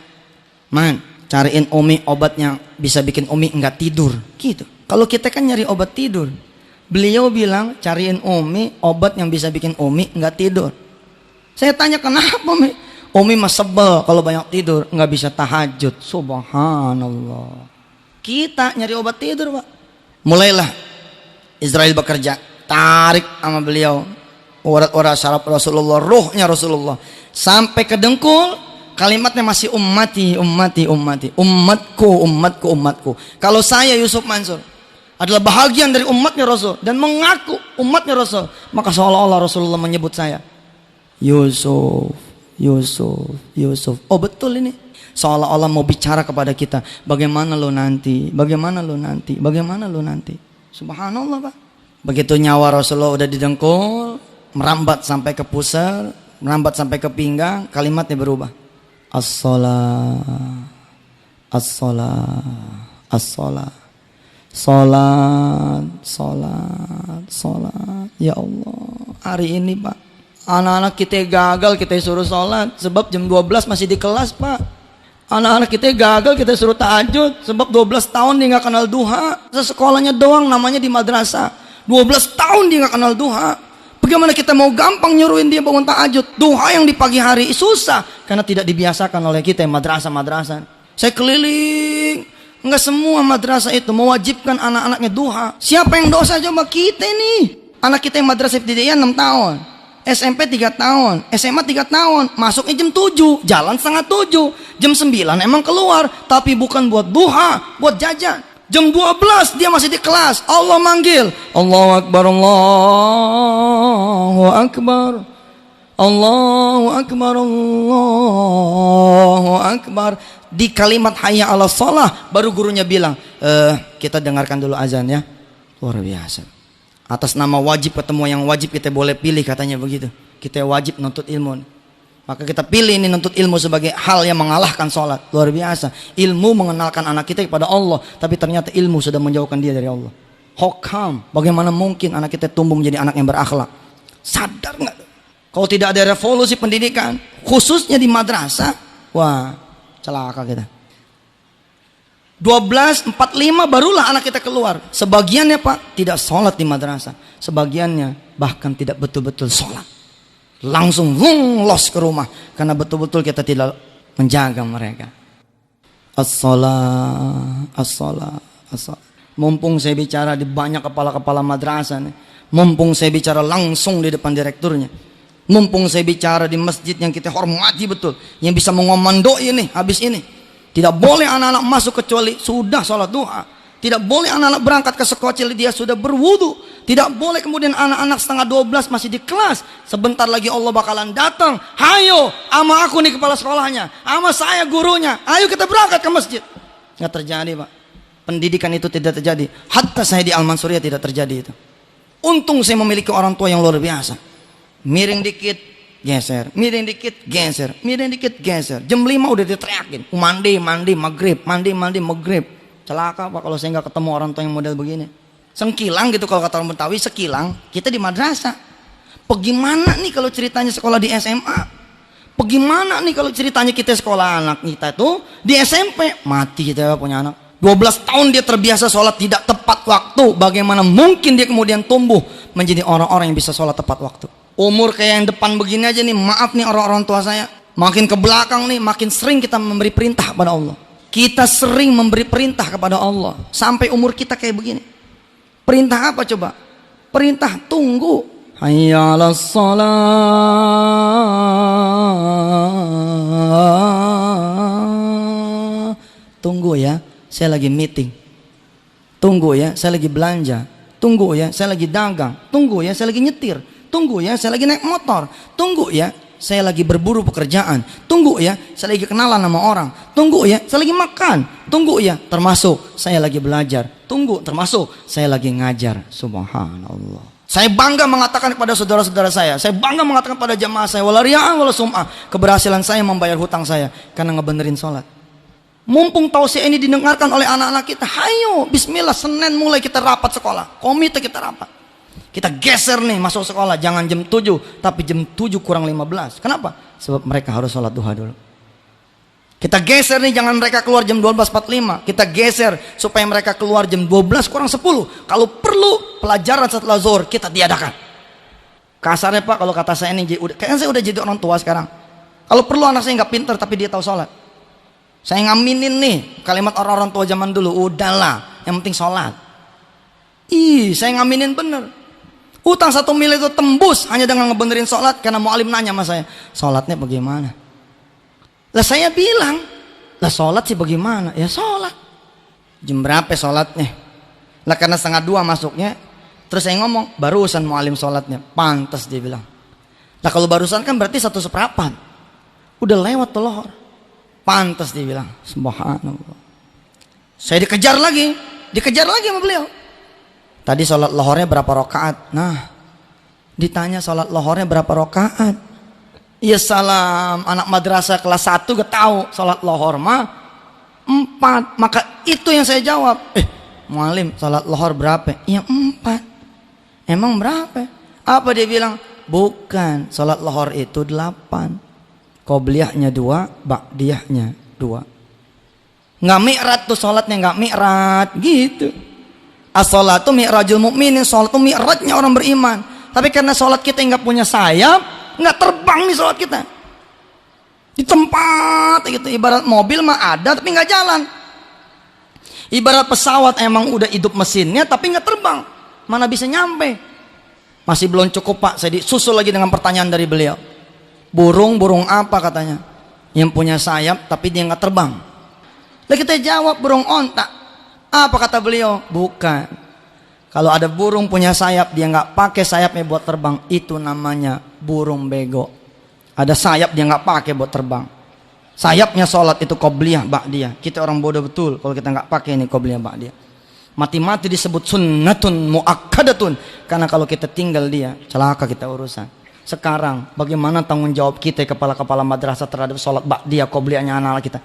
Speaker 1: "Man, cariin Umi obat yang bisa bikin Umi enggak tidur." Gitu. Kalau kita kan nyari obat tidur, beliau bilang cariin Umi obat yang bisa bikin Umi enggak tidur. Saya tanya, kenapa Mi? Umi mah sebel kalau banyak tidur, nggak bisa tahajud. Subhanallah. Kita nyari obat tidur, Pak. Mulailah Israel bekerja, tarik sama beliau urat-urat syaraf Rasulullah, ruhnya Rasulullah, sampai ke dengkul. Kalimatnya masih ummati, ummati, ummati, umatku, umatku, umatku. Kalau saya Yusuf Mansur adalah bahagian dari umatnya Rasul dan mengaku umatnya Rasul, maka seolah-olah Rasulullah menyebut saya Yusuf, Yusuf, Yusuf. Oh betul ini. Seolah-olah mau bicara kepada kita, bagaimana lo nanti, bagaimana lo nanti, bagaimana lo nanti. Subhanallah, Pak. Begitu nyawa Rasulullah udah didengkul, merambat sampai ke pusar, merambat sampai ke pinggang, kalimatnya berubah. As-salat, as-salat, as-salat. Salat, salat, salat. Ya Allah, hari ini Pak, anak-anak kita gagal, kita suruh sholat sebab jam 12 masih di kelas, Pak. Anak-anak kita gagal, kita suruh tahajud sebab 12 tahun dia gak kenal duha. Sekolahnya doang namanya di madrasah, 12 tahun dia gak kenal duha. Bagaimana kita mau gampang nyuruhin dia bangun tahajud? Duha yang di pagi hari susah karena tidak dibiasakan oleh kita madrasah-madrasah. Saya keliling, enggak semua madrasah itu mewajibkan anak-anaknya duha. Siapa yang dosa? Coba kita nih. Anak kita yang madrasah ibtidaiyah 6 tahun, SMP 3 tahun, SMA 3 tahun, masuknya jam 7, jalan setengah 7, jam 9 emang keluar, tapi bukan buat duha, buat jajan. Jam 12 dia masih di kelas, Allah manggil, Allahu Akbar, Allahu Akbar, Allahu Akbar, Allahu Akbar. Di kalimat hayya ala shalah baru gurunya bilang, kita dengarkan dulu azan ya. Luar biasa. Atas nama wajib ketemu yang wajib kita boleh pilih, katanya begitu. Kita wajib nuntut ilmu, maka kita pilih ini nuntut ilmu sebagai hal yang mengalahkan sholat. Luar biasa. Ilmu mengenalkan anak kita kepada Allah, tapi ternyata ilmu sudah menjauhkan dia dari Allah. Hokam, bagaimana mungkin anak kita tumbuh menjadi anak yang berakhlak? Sadar nggak? Kalau tidak ada revolusi pendidikan, khususnya di madrasah, wah celaka kita. 12.45 barulah anak kita keluar. Sebagiannya Pak tidak sholat di madrasah, sebagiannya bahkan tidak betul-betul sholat, langsung los ke rumah karena betul-betul kita tidak menjaga mereka. As-salat, as-salat, as-salat. Mumpung saya bicara di banyak kepala-kepala madrasah nih, mumpung saya bicara langsung di depan direkturnya, mumpung saya bicara di masjid yang kita hormati betul, yang bisa mengomandoi ini habis ini. Tidak boleh anak-anak masuk kecuali sudah sholat duha. Tidak boleh anak-anak berangkat ke sekolah dia sudah berwudu. Tidak boleh kemudian anak-anak setengah 12 masih di kelas. Sebentar lagi Allah bakalan datang. Hayo, ama aku nih kepala sekolahnya, ama saya gurunya, ayo kita berangkat ke masjid. Nggak terjadi Pak. Pendidikan itu tidak terjadi. Hatta saya di Al-Mansuriyah tidak terjadi itu. Untung saya memiliki orang tua yang luar biasa. Miring dikit geser, miring dikit geser, miring dikit geser. Jam 5 udah diteriakin, mandi maghrib, mandi maghrib. Celaka Pak kalau saya nggak ketemu orang tua yang model begini. Sengkilang gitu kalau kata orang Betawi, sekilang. Kita di madrasah. Bagaimana nih kalau ceritanya sekolah di SMA? Bagaimana nih kalau ceritanya kita sekolah anak kita tuh di SMP? Mati kita punya anak 12 tahun dia terbiasa sholat tidak tepat waktu. Bagaimana mungkin dia kemudian tumbuh menjadi orang-orang yang bisa sholat tepat waktu? Umur kayak yang depan begini aja nih, maaf nih orang-orang tua saya, makin ke belakang nih makin sering kita memberi perintah kepada Allah. Kita sering memberi perintah kepada Allah sampai umur kita kayak begini. Perintah apa coba? Perintah tunggu. Hayya 'alas shalah. Tunggu ya, saya lagi meeting. Tunggu ya, saya lagi belanja. Tunggu ya, saya lagi dagang. Tunggu ya, saya lagi nyetir. Tunggu ya, saya lagi naik motor. Tunggu ya, saya lagi berburu pekerjaan. Tunggu ya, saya lagi kenalan sama orang. Tunggu ya, saya lagi makan. Tunggu ya, termasuk saya lagi belajar. Tunggu, termasuk saya lagi ngajar. Subhanallah. Saya bangga mengatakan kepada saudara-saudara saya bangga mengatakan pada jamaah saya, wala riya'an wala sum'ah, keberhasilan saya membayar hutang saya karena ngebenerin sholat. Mumpung tausiah ini didengarkan oleh anak-anak kita, hayo bismillah, Senin mulai kita rapat sekolah, komite kita rapat. Kita geser nih masuk sekolah, jangan jam 7, tapi jam 7 kurang 15. Kenapa? Sebab mereka harus sholat duha dulu. Kita geser nih, jangan mereka keluar jam 12.45. Kita geser supaya mereka keluar jam 12 kurang 10. Kalau perlu pelajaran setelah zuhur kita tiadakan. Kasarnya Pak, kalau kata saya ini, kayaknya saya udah jadi orang tua sekarang. Kalau perlu anak saya nggak pintar tapi dia tahu sholat. Saya ngaminin nih kalimat orang-orang tua zaman dulu, udahlah, yang penting sholat. Saya ngaminin bener. Utang 1 miliar itu tembus hanya dengan ngebenerin sholat. Karena mu'alim nanya sama saya, sholatnya bagaimana? Lah saya bilang, lah sholat sih bagaimana? Ya sholat. Jam berapa sholatnya? Lah karena 1:30 masuknya. Terus saya ngomong, barusan mu'alim sholatnya. Pantas dia bilang. Lah kalau barusan kan berarti 1/4. Udah lewat tuh lohor. Pantas dia bilang. Subhanallah. Saya dikejar lagi sama beliau. Tadi sholat lohornya berapa rakaat? Nah, ditanya sholat lohornya berapa rakaat? Ya salam, anak madrasah kelas 1 gak tahu sholat lohor mah 4. Maka itu yang saya jawab. Mualim, sholat lohor berapa? Ya 4. Emang berapa? Apa dia bilang? Bukan, sholat lohor itu 8. Qobliyahnya 2, ba'diyahnya 2. Nggak mi'rat tuh sholatnya, nggak mi'rat gitu. As-sholatu mi'rajul mu'minin, sholat itu mi'rajnya orang beriman. Tapi karena sholat kita nggak punya sayap, nggak terbang nih sholat kita. Di tempat gitu, ibarat mobil mah ada tapi nggak jalan. Ibarat pesawat emang udah hidup mesinnya tapi nggak terbang, mana bisa nyampe. Masih belum cukup Pak, saya disusul lagi dengan pertanyaan dari beliau. Burung apa katanya? Yang punya sayap tapi dia nggak terbang. Lah kita jawab burung onta. Apa kata beliau? Bukan. Kalau ada burung punya sayap, dia nggak pakai sayapnya buat terbang, itu namanya burung bego. Ada sayap dia nggak pakai buat terbang. Sayapnya sholat itu qobliyah ba'diyah. Kita orang bodoh betul kalau kita nggak pakai ini qobliyah ba'diyah. Mati-mati disebut sunnatun muakkadatun. Karena kalau kita tinggal dia, celaka kita urusan. Sekarang bagaimana tanggung jawab kita kepala-kepala madrasah terhadap sholat ba'diyah qobliyahnya anak-anak kita?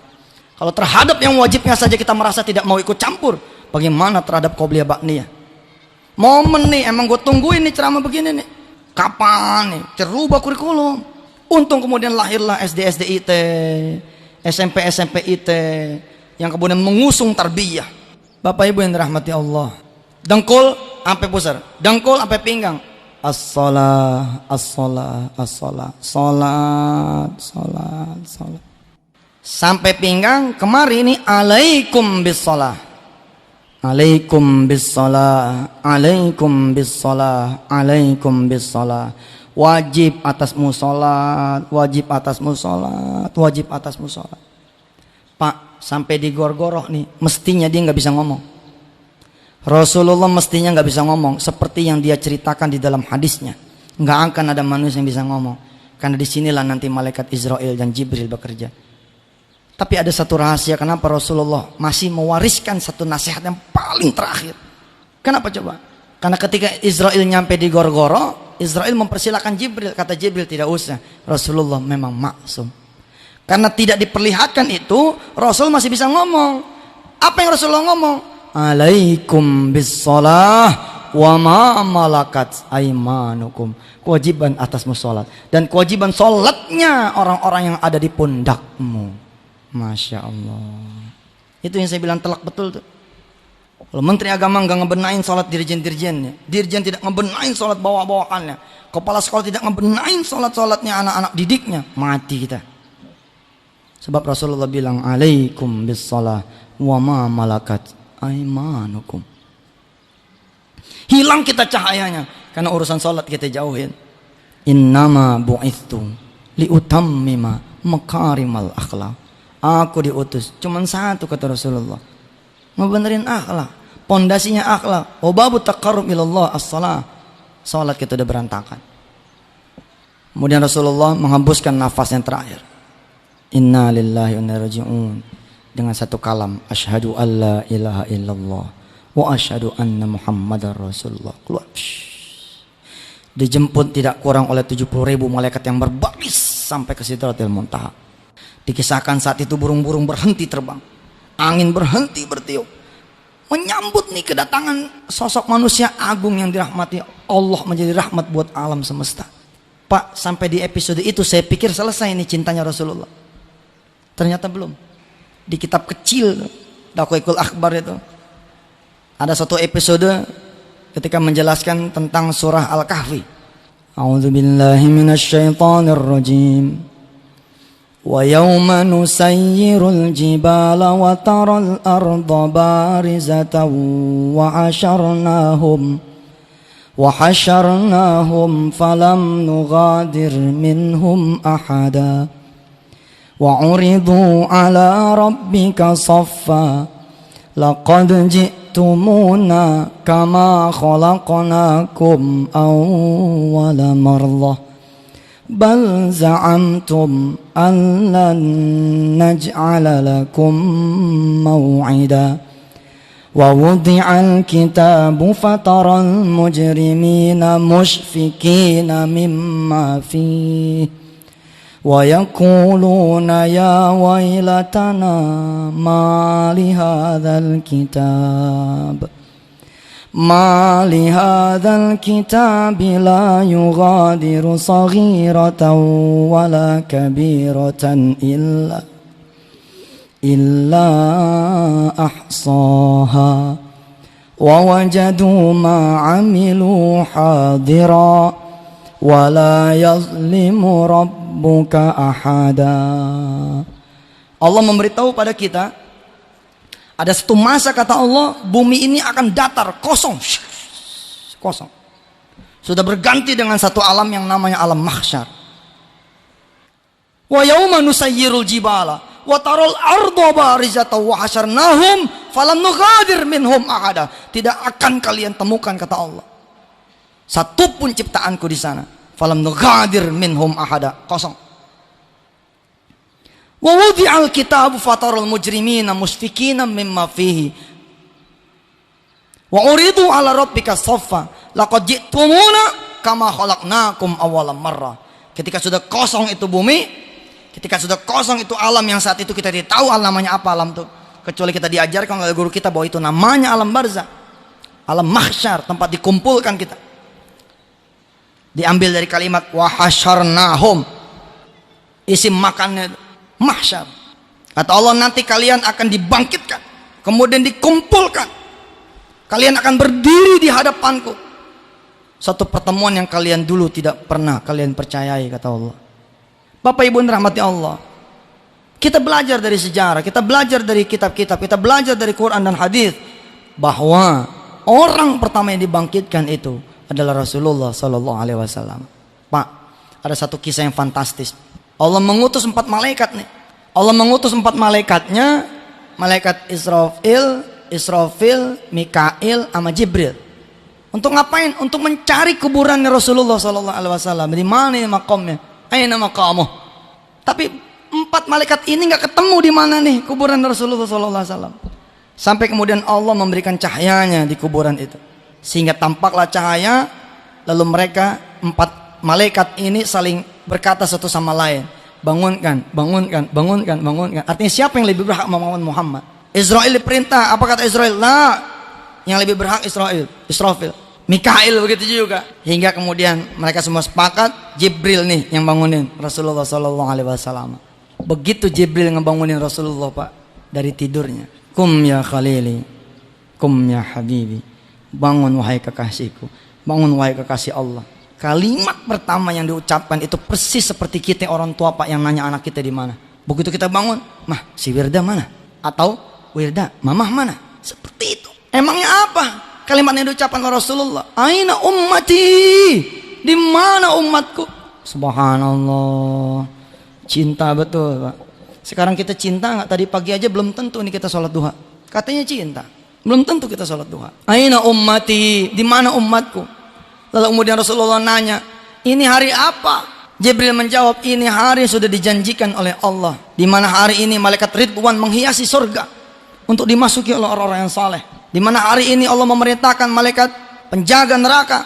Speaker 1: Kalau terhadap yang wajibnya saja kita merasa tidak mau ikut campur, bagaimana terhadap qobliyah ba'diyah? Momen nih, emang gue tungguin nih ceramah begini nih. Kapan nih? Terubah kurikulum. Untung kemudian lahirlah SD IT, SMP IT, yang kemudian mengusung tarbiyah. Bapak Ibu yang dirahmati Allah. Dengkul sampai pusar, dengkul sampai pinggang. As-shalah, as-shalah, as-shalah, salat. Sampai pinggang kemari ini alaikum bis-shalah. Alaikum bis-shalah, alaikum bis-shalah, alaikum bis-shalah. Wajib atasmu salat, wajib atasmu salat, wajib atasmu salat. Pak, sampai di gor-goroh nih, mestinya dia nggak bisa ngomong. Rasulullah mestinya nggak bisa ngomong seperti yang dia ceritakan di dalam hadisnya. Nggak akan ada manusia yang bisa ngomong, karena disinilah nanti malaikat Israel dan Jibril bekerja. Tapi ada satu rahasia kenapa Rasulullah masih mewariskan satu nasihat yang paling terakhir. Kenapa coba? Karena ketika Israel nyampe di Gor-Goro, Israel mempersilahkan Jibril. Kata Jibril, tidak usah, Rasulullah memang maksum. Karena tidak diperlihatkan itu, Rasul masih bisa ngomong. Apa yang Rasulullah ngomong? Alaikum bis-shalah wa ma malakat aimanukum. Kewajiban atasmu sholat. Dan kewajiban sholatnya orang-orang yang ada di pundakmu. Masya Allah. Itu yang saya bilang telak betul tuh. Kalau Menteri Agama nggak ngebenain sholat dirjen-dirjennya, dirjen tidak ngebenain sholat bawa-bawaannya, kepala sekolah tidak ngebenain sholat-sholatnya anak-anak didiknya, mati kita. Sebab Rasulullah bilang alaikum bis-shalah wa ma malakat aimanukum. Hilang kita cahayanya karena urusan sholat kita jauhin. Innama bu'ithu liutammima makarimal akhlaq. Aku diutus cuman satu kata Rasulullah, ngebenerin akhlak, pondasinya akhlak. Babu taqarrub ilallah as-shalah. Salat kita udah berantakan. Kemudian Rasulullah menghembuskan nafas yang terakhir. Inna lillahi wa inna ilaihi raji'un. Dengan satu kalam, asyhadu alla ilaha illallah wa asyhadu anna muhammadar rasulullah. Keluar. Dijemput tidak kurang oleh 70.000 malaikat yang berbaris sampai ke Sidratil Muntaha. Dikisahkan saat itu burung-burung berhenti terbang, angin berhenti bertiup, menyambut nih kedatangan sosok manusia agung yang dirahmati Allah, menjadi rahmat buat alam semesta. Pak, sampai di episode itu saya pikir selesai nih cintanya Rasulullah. Ternyata belum. Di kitab kecil Daqaiqul Akhbar itu ada satu episode ketika menjelaskan tentang surah Al-Kahfi. A'udzubillahi minasyaitonir rajim. Wa yawma nusayyirul jibala wa taral arda barizatan wa hasyarnahum falam nughadir minhum ahada wa uridu ala rabbika saffa laqad ji'tumuna kama khalaqnakum awwala marrah bal za'amtum an lan naj'ala lakum maw'ida wa wudi'al kitabu fataral mujrimina mushfikina mimma fihi wa yaquluna ya waylatana ma li hadzal kitab ما لهذا الكتاب لا يغادر صغيرة ولا كبيرة إلا أحصاها ووجدوا ما عملوا حاضرا ولا يظلم ربك أحدا. Allah memberitahu pada kita, ada satu masa kata Allah, bumi ini akan datar, kosong. Kosong. Sudah berganti dengan satu alam yang namanya alam mahsyar. Wa yauma nusayyirul jibala wa taral arda barizatan wa hasyarnahum falam nughadir minhum ahada. Tidak akan kalian temukan kata Allah satu pun ciptaanku di sana. Falam nughadir minhum ahada, kosong. Wa wudi'al kitabu fataral mujrimina musfikina mimma fihi wa uridu ala rabbika saffa laqad ji'tumuna kama khalaqnakum awwala marrah. Ketika sudah kosong itu bumi, ketika sudah kosong itu alam yang saat itu kita tidak tahu namanya apa alam itu, kecuali kita diajarkan oleh guru kita bahwa itu namanya alam barzah, alam mahsyar, tempat dikumpulkan kita. Diambil dari kalimat wa hasyarnahum, isim makannya itu mahsyar. Kata Allah, nanti kalian akan dibangkitkan, kemudian dikumpulkan, kalian akan berdiri di hadapanku. Satu pertemuan yang kalian dulu tidak pernah kalian percayai, kata Allah. Bapak Ibu rahmati Allah, kita belajar dari sejarah, kita belajar dari kitab-kitab, kita belajar dari Quran dan hadis bahwa orang pertama yang dibangkitkan itu adalah Rasulullah Sallallahu Alaihi Wasallam. Pak, ada satu kisah yang fantastis. Allah mengutus 4 malaikat nih. Allah mengutus 4 malaikatnya, malaikat Israfil, Mikail, sama Jibril. Untuk ngapain? Untuk mencari kuburan Rasulullah Sallallahu Alaihi Wasallam. Di mana ini makamnya? Aina maqamuh? Tapi 4 malaikat ini nggak ketemu di mana nih kuburan Rasulullah Sallallahu Alaihi Wasallam. Sampai kemudian Allah memberikan cahayanya di kuburan itu, sehingga tampaklah cahaya. Lalu mereka 4 malaikat ini saling berkata satu sama lain, bangunkan, bangunkan, bangunkan, bangunkan. Artinya siapa yang lebih berhak membangun Muhammad? Israel diperintah. Apa kata Israel? Lah, yang lebih berhak Israfil. Mikail begitu juga. Hingga kemudian mereka semua sepakat, Jibril nih yang bangunin Rasulullah Sallallahu Alaihi Wasallam. Begitu Jibril ngebangunin Rasulullah, Pak, dari tidurnya. Kum ya Khalili, kum ya Habibi. Bangun wahai kekasihku, bangun wahai kekasih Allah. Kalimat pertama yang diucapkan itu persis seperti kita orang tua, Pak, yang nanya anak kita di mana. Begitu kita bangun, mah si Wirda mana? Atau Wirda, mamah mana? Seperti itu. Emangnya apa? Kalimat yang diucapkan oleh Rasulullah. Aina ummati? Di mana umatku? Subhanallah. Cinta betul, Pak. Sekarang kita cinta nggak? Tadi pagi aja belum tentu nih kita sholat duha. Katanya cinta. Belum tentu kita sholat duha. Aina ummati? Di mana umatku? Lalu kemudian Rasulullah nanya, ini hari apa? Jibril menjawab, ini hari sudah dijanjikan oleh Allah, di mana hari ini malaikat Ridwan menghiasi surga untuk dimasuki oleh orang-orang yang saleh. Di mana hari ini Allah memerintahkan malaikat penjaga neraka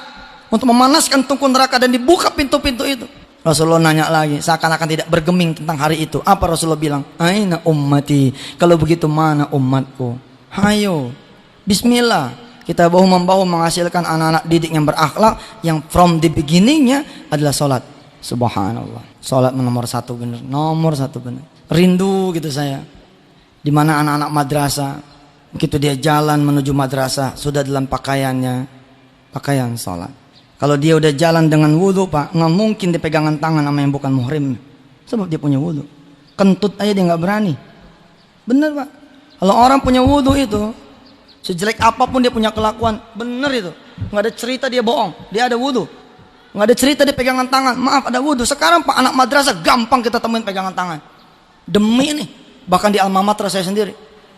Speaker 1: untuk memanaskan tungku neraka dan dibuka pintu-pintu itu. Rasulullah nanya lagi, seakan-akan tidak bergeming tentang hari itu. Apa Rasulullah bilang? Aina ummati? Kalau begitu mana umatku? Hayo, Bismillah, kita bahu-membahu menghasilkan anak-anak didik yang berakhlak, yang from the beginningnya adalah sholat. Subhanallah, sholat nomor satu benar, nomor satu benar. Rindu gitu saya, dimana anak-anak madrasah, begitu dia jalan menuju madrasah, sudah dalam pakaiannya, pakaian sholat. Kalau dia udah jalan dengan wudhu Pak, nggak mungkin dipegangan tangan sama yang bukan muhrim, sebab dia punya wudhu. Kentut aja dia nggak berani. Bener Pak, kalau orang punya wudhu itu, sejelek apapun dia punya kelakuan, bener itu. Nggak ada cerita dia bohong, dia ada wudhu. Nggak ada cerita dia pegangan tangan, maaf ada wudhu. Sekarang Pak, anak madrasah gampang kita temuin pegangan tangan. Demi ini, bahkan di alma mater saya sendiri,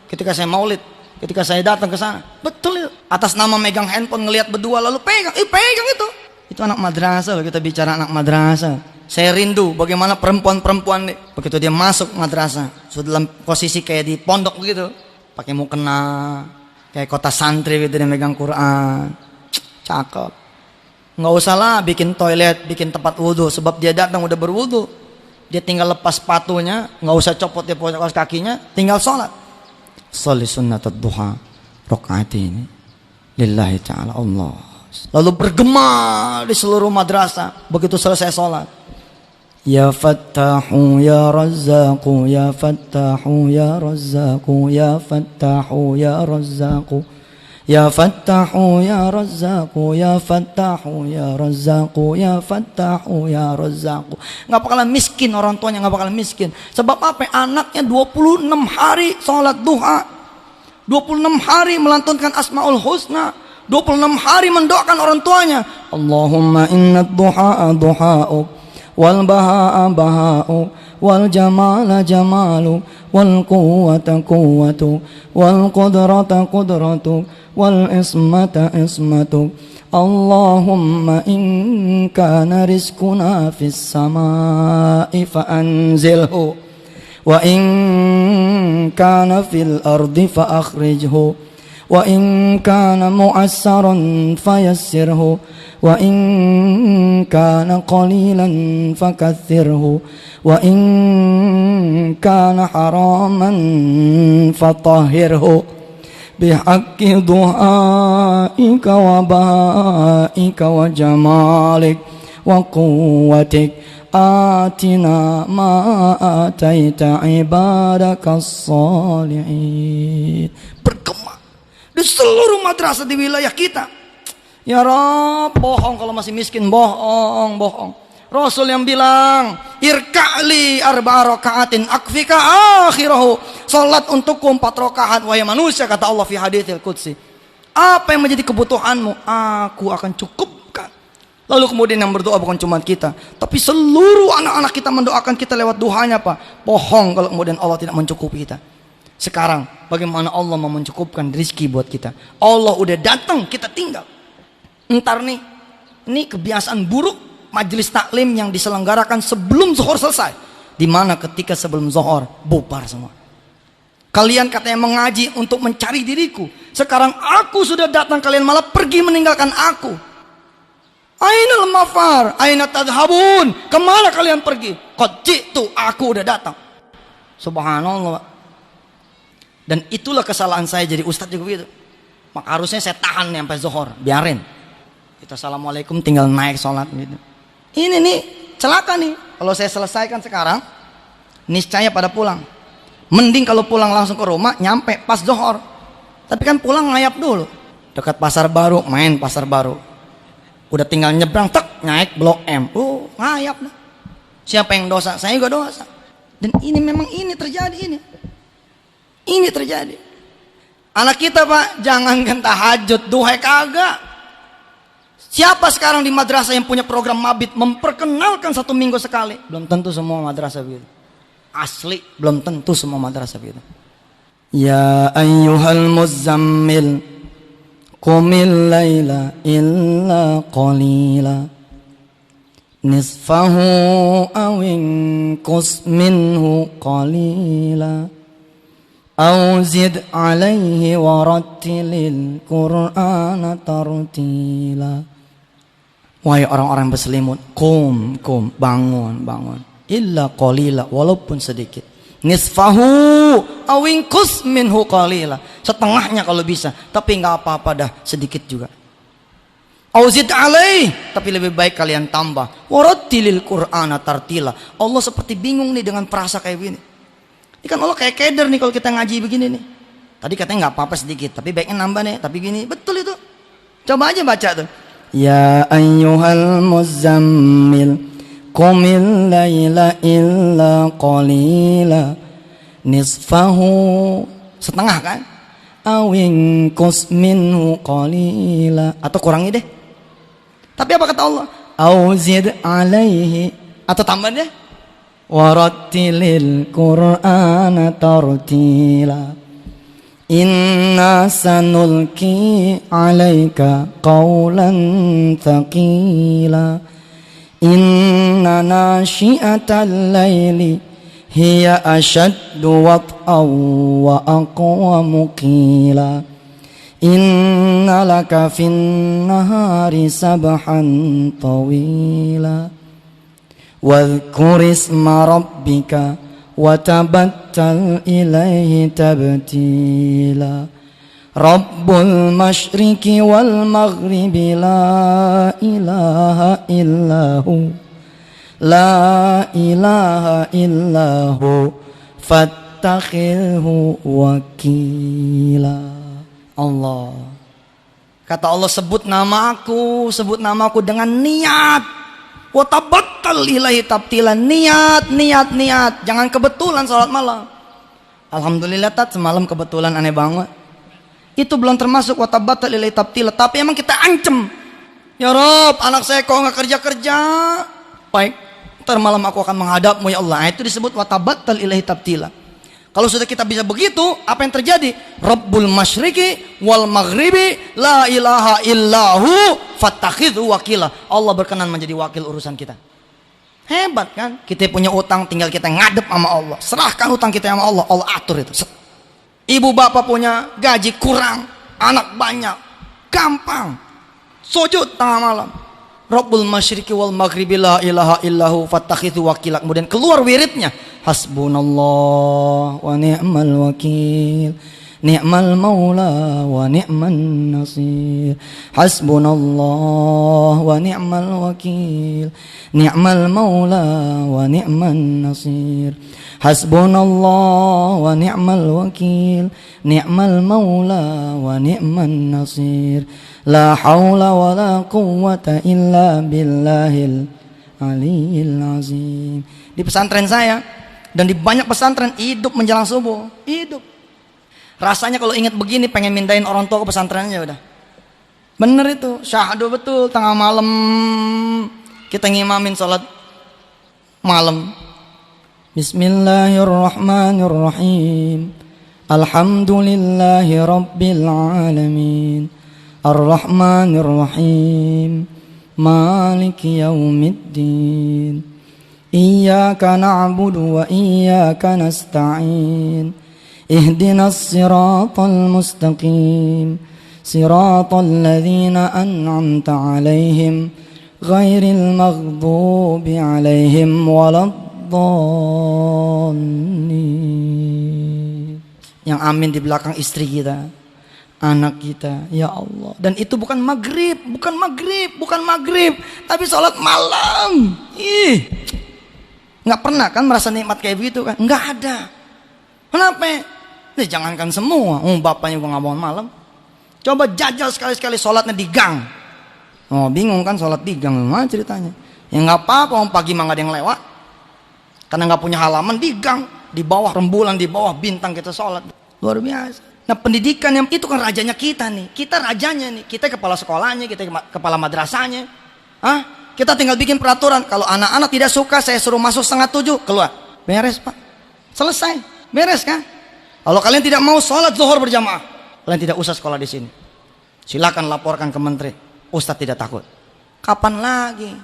Speaker 1: ketika saya maulid, ketika saya datang ke sana, betul itu. Atas nama megang handphone, ngelihat berdua lalu pegang, pegang itu. Itu anak madrasah loh, kita bicara anak madrasah. Saya rindu bagaimana perempuan-perempuan nih, begitu dia masuk madrasah, sudah dalam posisi kayak di pondok begitu, pakai mukena, kayak kota santri gitu, dia megang Quran, cakep. Nggak usah lah bikin toilet, bikin tempat wudhu, sebab dia datang udah berwudhu, dia tinggal lepas sepatunya, nggak usah copot dia kaos kakinya, tinggal sholat. Sholli sunnatud duha rakaat-ini lillahi ta'ala Allah. Lalu bergema di seluruh madrasah begitu selesai sholat. Ya Fattahu ya Razzaqu, ya Fattahu ya Razzaqu, ya Fattahu ya Razzaqu, ya Fattahu ya Razzaqu, ya Fattahu ya Razzaqu, ya Fattahu ya Razzaqu. Nggak bakalan miskin orang tuanya, nggak bakalan miskin. Sebab apa? Anaknya 26 hari sholat duha, 26 hari melantunkan Asmaul Husna, 26 hari mendoakan orang tuanya. Allahumma inna duha duha'u, wal baha'a baha'u, wal jamala jamalu, wal quwwata quwwatu, wal qudrata qudratu, wal ismata ismatu. Allahumma in kana rizquna fis samai fa anzilhu, wa in kana fil ardi fa akhrijhu, wa in kana mu'assaran fayassirhu, wa in kana qalilan fakaththirhu, wa in kana haraman fatahhirhu, bihaqqi du'aika wa ba'ika wa jamalik wa quwwatik atina ma ataita ibadakas salihin. Bergema di seluruh madrasah di wilayah kita. Ya Rabb, bohong kalau masih miskin, bohong. Rasul yang bilang, irka'li arba'a raka'atin akfika akhirahu. Salat untukku 4 rakaat wahai manusia, kata Allah fi haditsil qudsi. Apa yang menjadi kebutuhanmu, aku akan cukupkan. Lalu kemudian yang berdoa bukan cuma kita, tapi seluruh anak-anak kita mendoakan kita lewat duhanya Pak. Bohong kalau kemudian Allah tidak mencukupi kita. Sekarang bagaimana Allah mau mencukupkan rezeki buat kita? Allah udah datang, kita tinggal. Ntar nih, ini kebiasaan buruk majelis taklim yang diselenggarakan sebelum zuhur selesai. Dimana ketika sebelum zuhur bubar semua. Kalian katanya mengaji untuk mencari diriku, sekarang aku sudah datang, kalian malah pergi meninggalkan aku. Ainal mafar, aina tadhabun, kemana kalian pergi? Qad ji'tu, aku udah datang. Subhanallah. Dan itulah kesalahan saya jadi ustadz juga begitu. Maka harusnya saya tahan nih sampai zuhur, biarin. Kita assalamualaikum tinggal naik sholat gitu. Ini nih celaka nih. Kalau saya selesaikan sekarang, niscaya pada pulang. Mending kalau pulang langsung ke rumah, nyampe pas zuhur. Tapi kan pulang ngayap dulu. Dekat pasar baru, main pasar baru. Udah tinggal nyebrang, tek, naik blok M. Ngayap dah. Siapa yang dosa? Saya juga dosa. Dan ini memang ini terjadi ini. Ini terjadi. Anak kita Pak, jangan tahajud, duha kagak. Siapa sekarang di madrasah yang punya program mabit memperkenalkan 1 minggu sekali? Belum tentu semua madrasah begitu. Asli, belum tentu semua madrasah begitu. Ya ayyuhal muzammil, qumil laila illa qalila, nisfahu aw inqus minhu qalila, aw zid alaihi warattilil qur'ana tartila. Wahai orang-orang berselimut, kum, bangun. Illa qalila, walaupun sedikit. Nisfahu awingkus minhu qalila. Setengahnya kalau bisa, tapi nggak apa-apa dah, sedikit juga. Auzid alaih, tapi lebih baik kalian tambah. Warattilil Qur'ana tartila. Allah seperti bingung nih dengan perasa kayak gini. Ini kan Allah kayak keder nih kalau kita ngaji begini nih. Tadi katanya nggak apa-apa sedikit, tapi baiknya nambah nih. Tapi gini, betul itu. Coba aja baca tuh. Ya ayyuhal muzammil qumil laila illa qalila nisfahu, setengah kan, awinqus minhu qalila, atau kurangi deh. Tapi apa kata Allah? Auzid alaihi, atau tambah deh. Warattilil Qur'ana tartila. Inna sanulki alaika qawlan thaqila. Inna nashi'atal layli hiya ashaddu wat'aw wa aqwamu qila. Inna laka fin nahari sabhan tawila. Wadhkur isma rabbika wa tabattal ilaihi tabtila. Rabbul masyriqi wal maghribi la ilaha illahu, la ilaha illahu fattakhilhu wakila. Allah, kata Allah, sebut namaku dengan niat. Wa tabattal ilaihi tabtila, niat. Jangan kebetulan salat malam. Alhamdulillah tat, semalam kebetulan aneh banget. Itu belum termasuk wa tabattal ilaihi tabtila, tapi emang kita ancam. Ya Rob, anak saya kok nggak kerja. Baik, ntar malam aku akan menghadapmu ya Allah. Nah, itu disebut wa tabattal ilaihi tabtila. Kalau sudah kita bisa begitu, apa yang terjadi? Rabbul masyriqi wal maghribi la ilaha illahu fattakhidhu wakila. Allah berkenan menjadi wakil urusan kita. Hebat kan? Kita punya utang, tinggal kita ngadep sama Allah. Serahkan utang kita sama Allah, Allah atur itu. Ibu bapak punya gaji kurang, anak banyak, gampang. Sujud tengah malam. Rabbul masyriqi wal maghribi la ilaha illahu fattakhidhu wakila. Kemudian keluar wiridnya. Hasbunallah wa ni'mal wakil, ni'mal maula wa ni'man nasir. Hasbunallah wa ni'mal wakil, ni'mal maula wa ni'man nasir. Hasbunallah wa ni'mal wakil, ni'mal maula wa ni'man nasir. La haula wa la quwwata illa billahil aliyil azim. Di pesantren saya dan di banyak pesantren, hidup menjelang subuh, hidup. Rasanya kalau ingat begini pengen mindahin orang tua ke pesantrennya udah. Bener itu, syahdu betul, tengah malam kita ngimamin sholat malam. Bismillahirrahmanirrahim. Alhamdulillahi rabbil alamin. Ar-Rahmanir-Rahim. Maliki yaumiddin. Iyyaka na'budu wa iyyaka nasta'in. Ihdinas siratal mustaqim. Siratal ladzina an'amta 'alaihim ghairil maghdubi 'alaihim waladdallin. Yang amin di belakang istri kita, anak kita, ya Allah. Dan itu bukan maghrib, tapi sholat malam. Nggak pernah kan merasa nikmat kayak begitu kan? Nggak ada. Kenapa? Jangankan semua, bapaknya gua nggak bangun malam. Coba jajal sekali-sekali sholatnya di gang. Oh, bingung kan sholat di gang, gimana ceritanya? Ya nggak apa-apa, pagi mah nggak ada yang lewat. Karena nggak punya halaman, di gang, di bawah rembulan, di bawah bintang kita sholat. Luar biasa. Nah, pendidikan yang itu kan rajanya kita nih, kita rajanya nih, kita kepala sekolahnya, kita kepala madrasahnya. Kita tinggal bikin peraturan, kalau anak-anak tidak suka saya suruh masuk 6:30, keluar. Beres Pak, selesai, beres kan? Kalau kalian tidak mau sholat zuhur berjamaah, kalian tidak usah sekolah di sini. Silakan laporkan ke menteri. Ustadz tidak takut. Kapan lagi?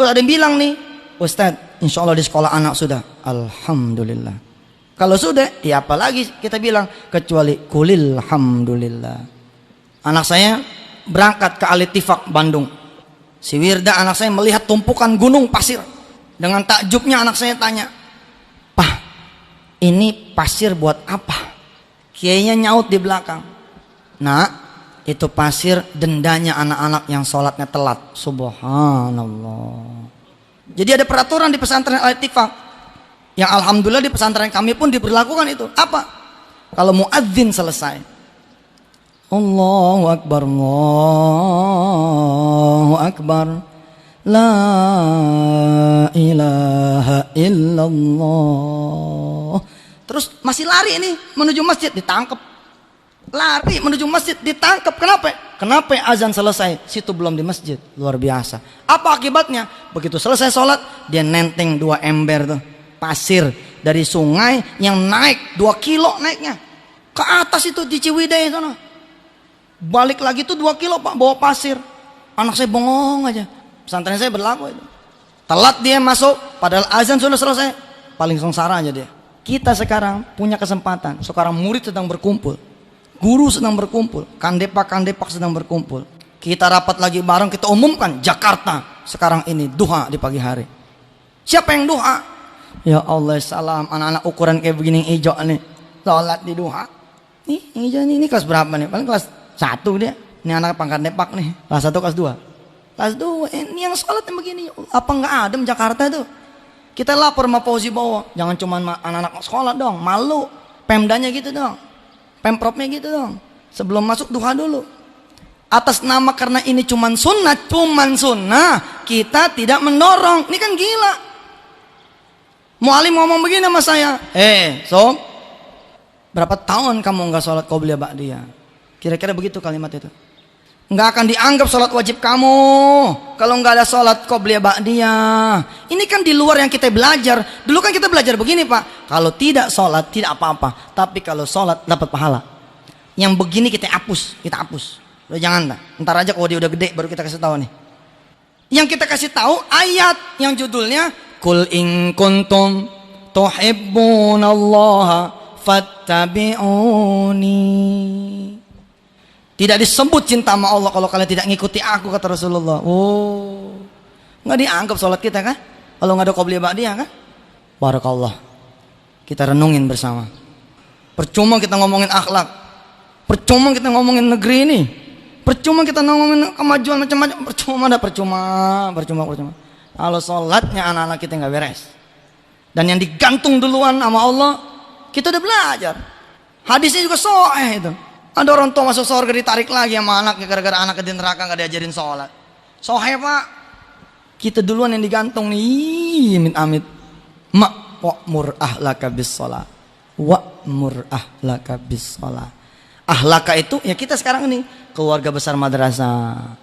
Speaker 1: Udah ada yang bilang nih, Ustadz, insya Allah di sekolah anak sudah. Alhamdulillah. Kalau sudah, ya apa lagi kita bilang kecuali kulil hamdulillah. Anak saya berangkat ke Al-Ittifaq Bandung. Si Wirda anak saya melihat tumpukan gunung pasir. Dengan takjubnya anak saya tanya, "Pah, ini pasir buat apa? Kiainya nyaut di belakang, nak, itu pasir dendanya anak-anak yang sholatnya telat. Subhanallah. Jadi ada peraturan di pesantren Al-Ittifaq, yang alhamdulillah di pesantren kami pun diberlakukan itu. Apa? Kalau muadzin selesai, Allahu Akbar, Allahu Akbar, la ilaha illallah. Terus masih lari ini menuju masjid, ditangkap. Lari menuju masjid, ditangkap. Kenapa? Kenapa azan selesai, situ belum di masjid? Luar biasa. Apa akibatnya? Begitu selesai sholat, dia nenteng 2 ember tuh pasir dari sungai yang naik 2 kilo naiknya ke atas itu di Ciwidey sana. Balik lagi tuh 2 kilo Pak, bawa pasir. Anak saya bengong aja. Pesantren saya berlaku itu. Telat dia masuk, padahal azan sudah selesai. Paling sengsara aja dia. Kita sekarang punya kesempatan. Sekarang murid sedang berkumpul, guru sedang berkumpul, kandepak sedang berkumpul. Kita rapat lagi bareng, kita umumkan Jakarta sekarang ini duha di pagi hari. Siapa yang duha? Ya Allah, salam, anak-anak ukuran kayak begini hijau nih, sholat di duha. Nih hijau ini kelas berapa nih? Paling kelas 1 dia. Ini anak pangkat depak nih, kelas 1 kelas 2. Kelas 2 ini yang sholat yang begini. Apa nggak adem Jakarta tuh? Kita lapor sama Fauzi Bowo, jangan cuma anak-anak sekolah dong, malu. Pemdanya gitu dong, Pemprovnya gitu dong. Sebelum masuk duha dulu. Atas nama karena ini cuman sunnah, kita tidak mendorong. Ini kan gila. Mualim ngomong begini sama saya, sob, berapa tahun kamu nggak sholat qobliyah ba'diyah? Kira-kira begitu kalimat itu. Nggak akan dianggap sholat wajib kamu kalau nggak ada sholat qobliyah ba'diyah. Ini kan di luar yang kita belajar. Dulu kan kita belajar begini Pak, kalau tidak sholat tidak apa-apa, tapi kalau sholat dapat pahala. Yang begini kita hapus. Udah jangan dah. Ntar aja kalau dia udah gede baru kita kasih tahu nih. Yang kita kasih tahu ayat yang judulnya Qul in kuntum tuhibbunallaha fattabi'uni. Tidak disebut cinta sama Allah kalau kalian tidak ngikuti aku, kata Rasulullah. Oh, nggak dianggap sholat kita kan? Kalau nggak ada qobliyah ba'diyah kan? Barakallah. Kita renungin bersama. Percuma kita ngomongin akhlak, percuma kita ngomongin negeri ini, percuma kita ngomongin kemajuan macam-macam, percuma. Kalau sholatnya anak-anak kita nggak beres, dan yang digantung duluan sama Allah, kita udah belajar. Hadisnya juga sahih itu. Ada orang tua masuk surga ditarik lagi sama anaknya gara-gara anak ke neraka nggak diajarin sholat. Sahih Pak. Kita duluan yang digantung nih, amit-amit. Wa'mur ahlaka bis sholat. Wa'mur ahlaka bis sholat. Ahlaka itu ya kita sekarang ini keluarga besar madrasah.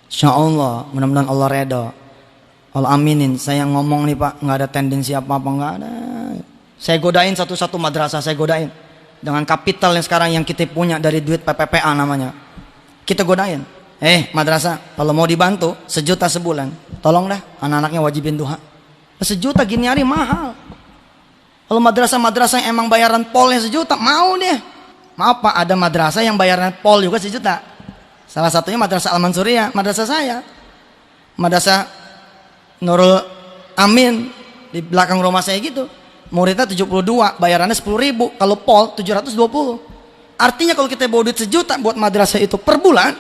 Speaker 1: Insya Allah, mudah-mudahan Allah redha. Allah aminin. Saya ngomong nih Pak, nggak ada tendensi apa-apa, nggak ada. Saya godain satu-satu madrasah, saya godain. Dengan kapital yang sekarang yang kita punya dari duit PPPA namanya, kita godain. Madrasah, kalau mau dibantu 1 juta sebulan, tolong dah anak-anaknya wajibin duha. 1 juta gini hari mahal. Kalau madrasah-madrasah yang emang bayaran polnya 1 juta, mau deh. Maaf Pak, ada madrasah yang bayaran pol juga 1 juta. Salah satunya madrasah Al-Mansuriyah, madrasah saya. Madrasah Nurul Amin di belakang rumah saya gitu. Muridnya 72, bayarannya 10.000. Kalau pol 720. Artinya kalau kita bawa duit 1 juta buat madrasah itu per bulan,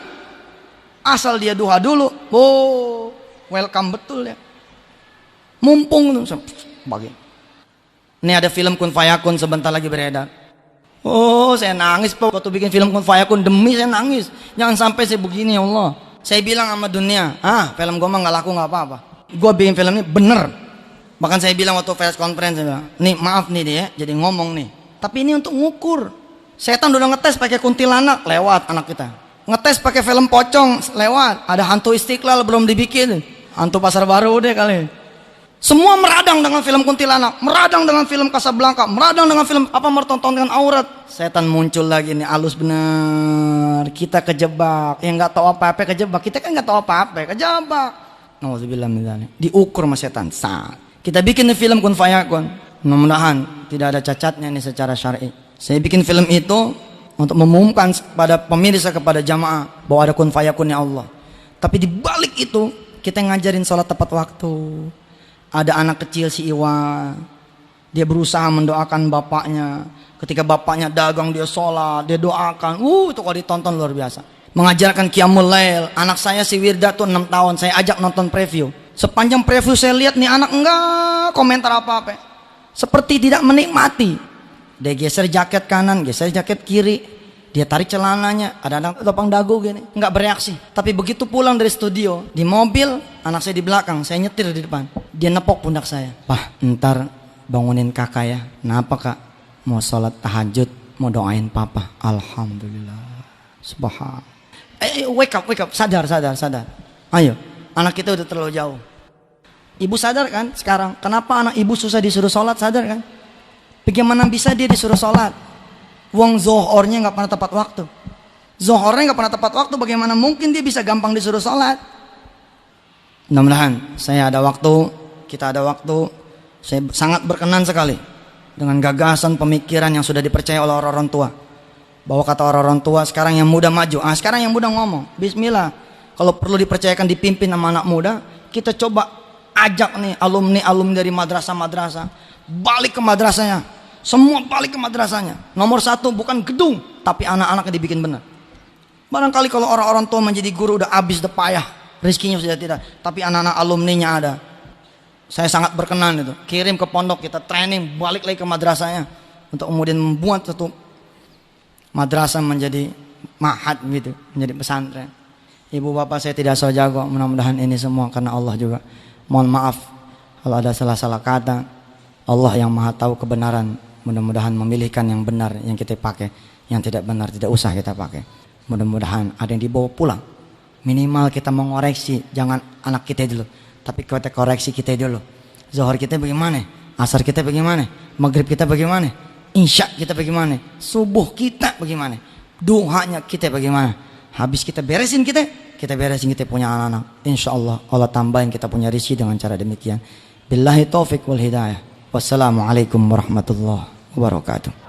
Speaker 1: asal dia duha dulu, welcome betul ya. Mumpung tuh bagi. Ini ada film Kun Fayakun sebentar lagi beredar. Saya nangis Pak waktu bikin film Kun Fayakun, demi saya nangis. Jangan sampai saya begini ya Allah. Saya bilang sama dunia, film gue mah nggak laku nggak apa-apa. Gue bikin film ini bener. Bahkan saya bilang waktu press conference, nih maaf nih dia, jadi ngomong nih. Tapi ini untuk ngukur. Setan udah ngetes pakai kuntilanak, lewat anak kita. Ngetes pakai film pocong, lewat. Ada hantu Istiqlal belum dibikin, hantu Pasar Baru deh kali. Semua meradang dengan film kuntilanak, meradang dengan film Casablanca, meradang dengan film apa mertonton dengan aurat. Setan muncul lagi nih, halus bener. Kita kejebak, yang nggak tahu apa-apa kejebak. Kita kan nggak tahu apa-apa, kejebak. Nauzubillah min dzalik. Diukur sama setan. Kita bikin film Kun Fayakun. Mudah-mudahan tidak ada cacatnya ini secara syar'i. Saya bikin film itu untuk mengumumkan pada pemirsa, kepada jamaah bahwa ada Kun Fayakunnya Allah. Tapi di balik itu kita ngajarin sholat tepat waktu. Ada anak kecil si Iwan Dia berusaha mendoakan bapaknya. Ketika bapaknya dagang, dia sholat, dia doakan. Itu kalau ditonton luar biasa. Mengajarkan Qiyamul Lail. Anak saya si Wirda tuh 6 tahun, saya ajak nonton preview. Sepanjang preview saya lihat nih anak enggak komentar apa-apa. Seperti tidak menikmati. Dia geser jaket kanan, geser jaket kiri. Dia tarik celananya, ada anak topang dagu gini, enggak bereaksi. Tapi begitu pulang dari studio, di mobil, anak saya di belakang, saya nyetir di depan. Dia nepok pundak saya. "Pak, ntar bangunin kakak ya." "Kenapa kak?" "Mau sholat tahajud, mau doain papa." Alhamdulillah. Subhanallah. Wake up, sadar. Ayo, anak kita udah terlalu jauh. Ibu sadar kan sekarang, kenapa anak ibu susah disuruh sholat, sadar kan? Bagaimana bisa dia disuruh sholat? Wong zohornya nggak pernah tepat waktu. Zohornya nggak pernah tepat waktu, bagaimana mungkin dia bisa gampang disuruh sholat? Mudah-mudahan saya ada waktu, kita ada waktu. Saya sangat berkenan sekali dengan gagasan pemikiran yang sudah dipercaya oleh orang-orang tua. Bahwa kata orang-orang tua, sekarang yang muda maju. Sekarang yang muda ngomong, bismillah. Kalau perlu dipercayakan dipimpin sama anak muda, kita coba ajak nih alumni dari madrasah-madrasah balik ke madrasahnya. Semua balik ke madrasahnya. Nomor 1 bukan gedung, tapi anak-anaknya dibikin benar. Barangkali kalau orang-orang tua menjadi guru udah habis, udah payah, rezekinya sudah tidak, tapi anak-anak alumninya ada. Saya sangat berkenan itu. Kirim ke pondok, kita training, balik lagi ke madrasahnya untuk kemudian membuat satu madrasah menjadi mahad gitu, menjadi pesantren. Ibu bapak saya tidak so jago, mudah-mudahan ini semua karena Allah juga. Mohon maaf kalau ada salah-salah kata. Allah yang maha tahu kebenaran. Mudah-mudahan memilihkan yang benar yang kita pakai, yang tidak benar tidak usah kita pakai. Mudah-mudahan ada yang dibawa pulang. Minimal kita mengoreksi, jangan anak kita dulu, tapi kita koreksi kita dulu. Zuhur kita bagaimana? Asar kita bagaimana? Maghrib kita bagaimana? Isya kita bagaimana? Subuh kita bagaimana? Duhanya kita bagaimana? Habis kita beresin kita punya anak-anak. Insya Allah Allah tambahin kita punya rezeki dengan cara demikian. Billahi taufik wal hidayah. Wassalamualaikum warahmatullahi wabarakatuh.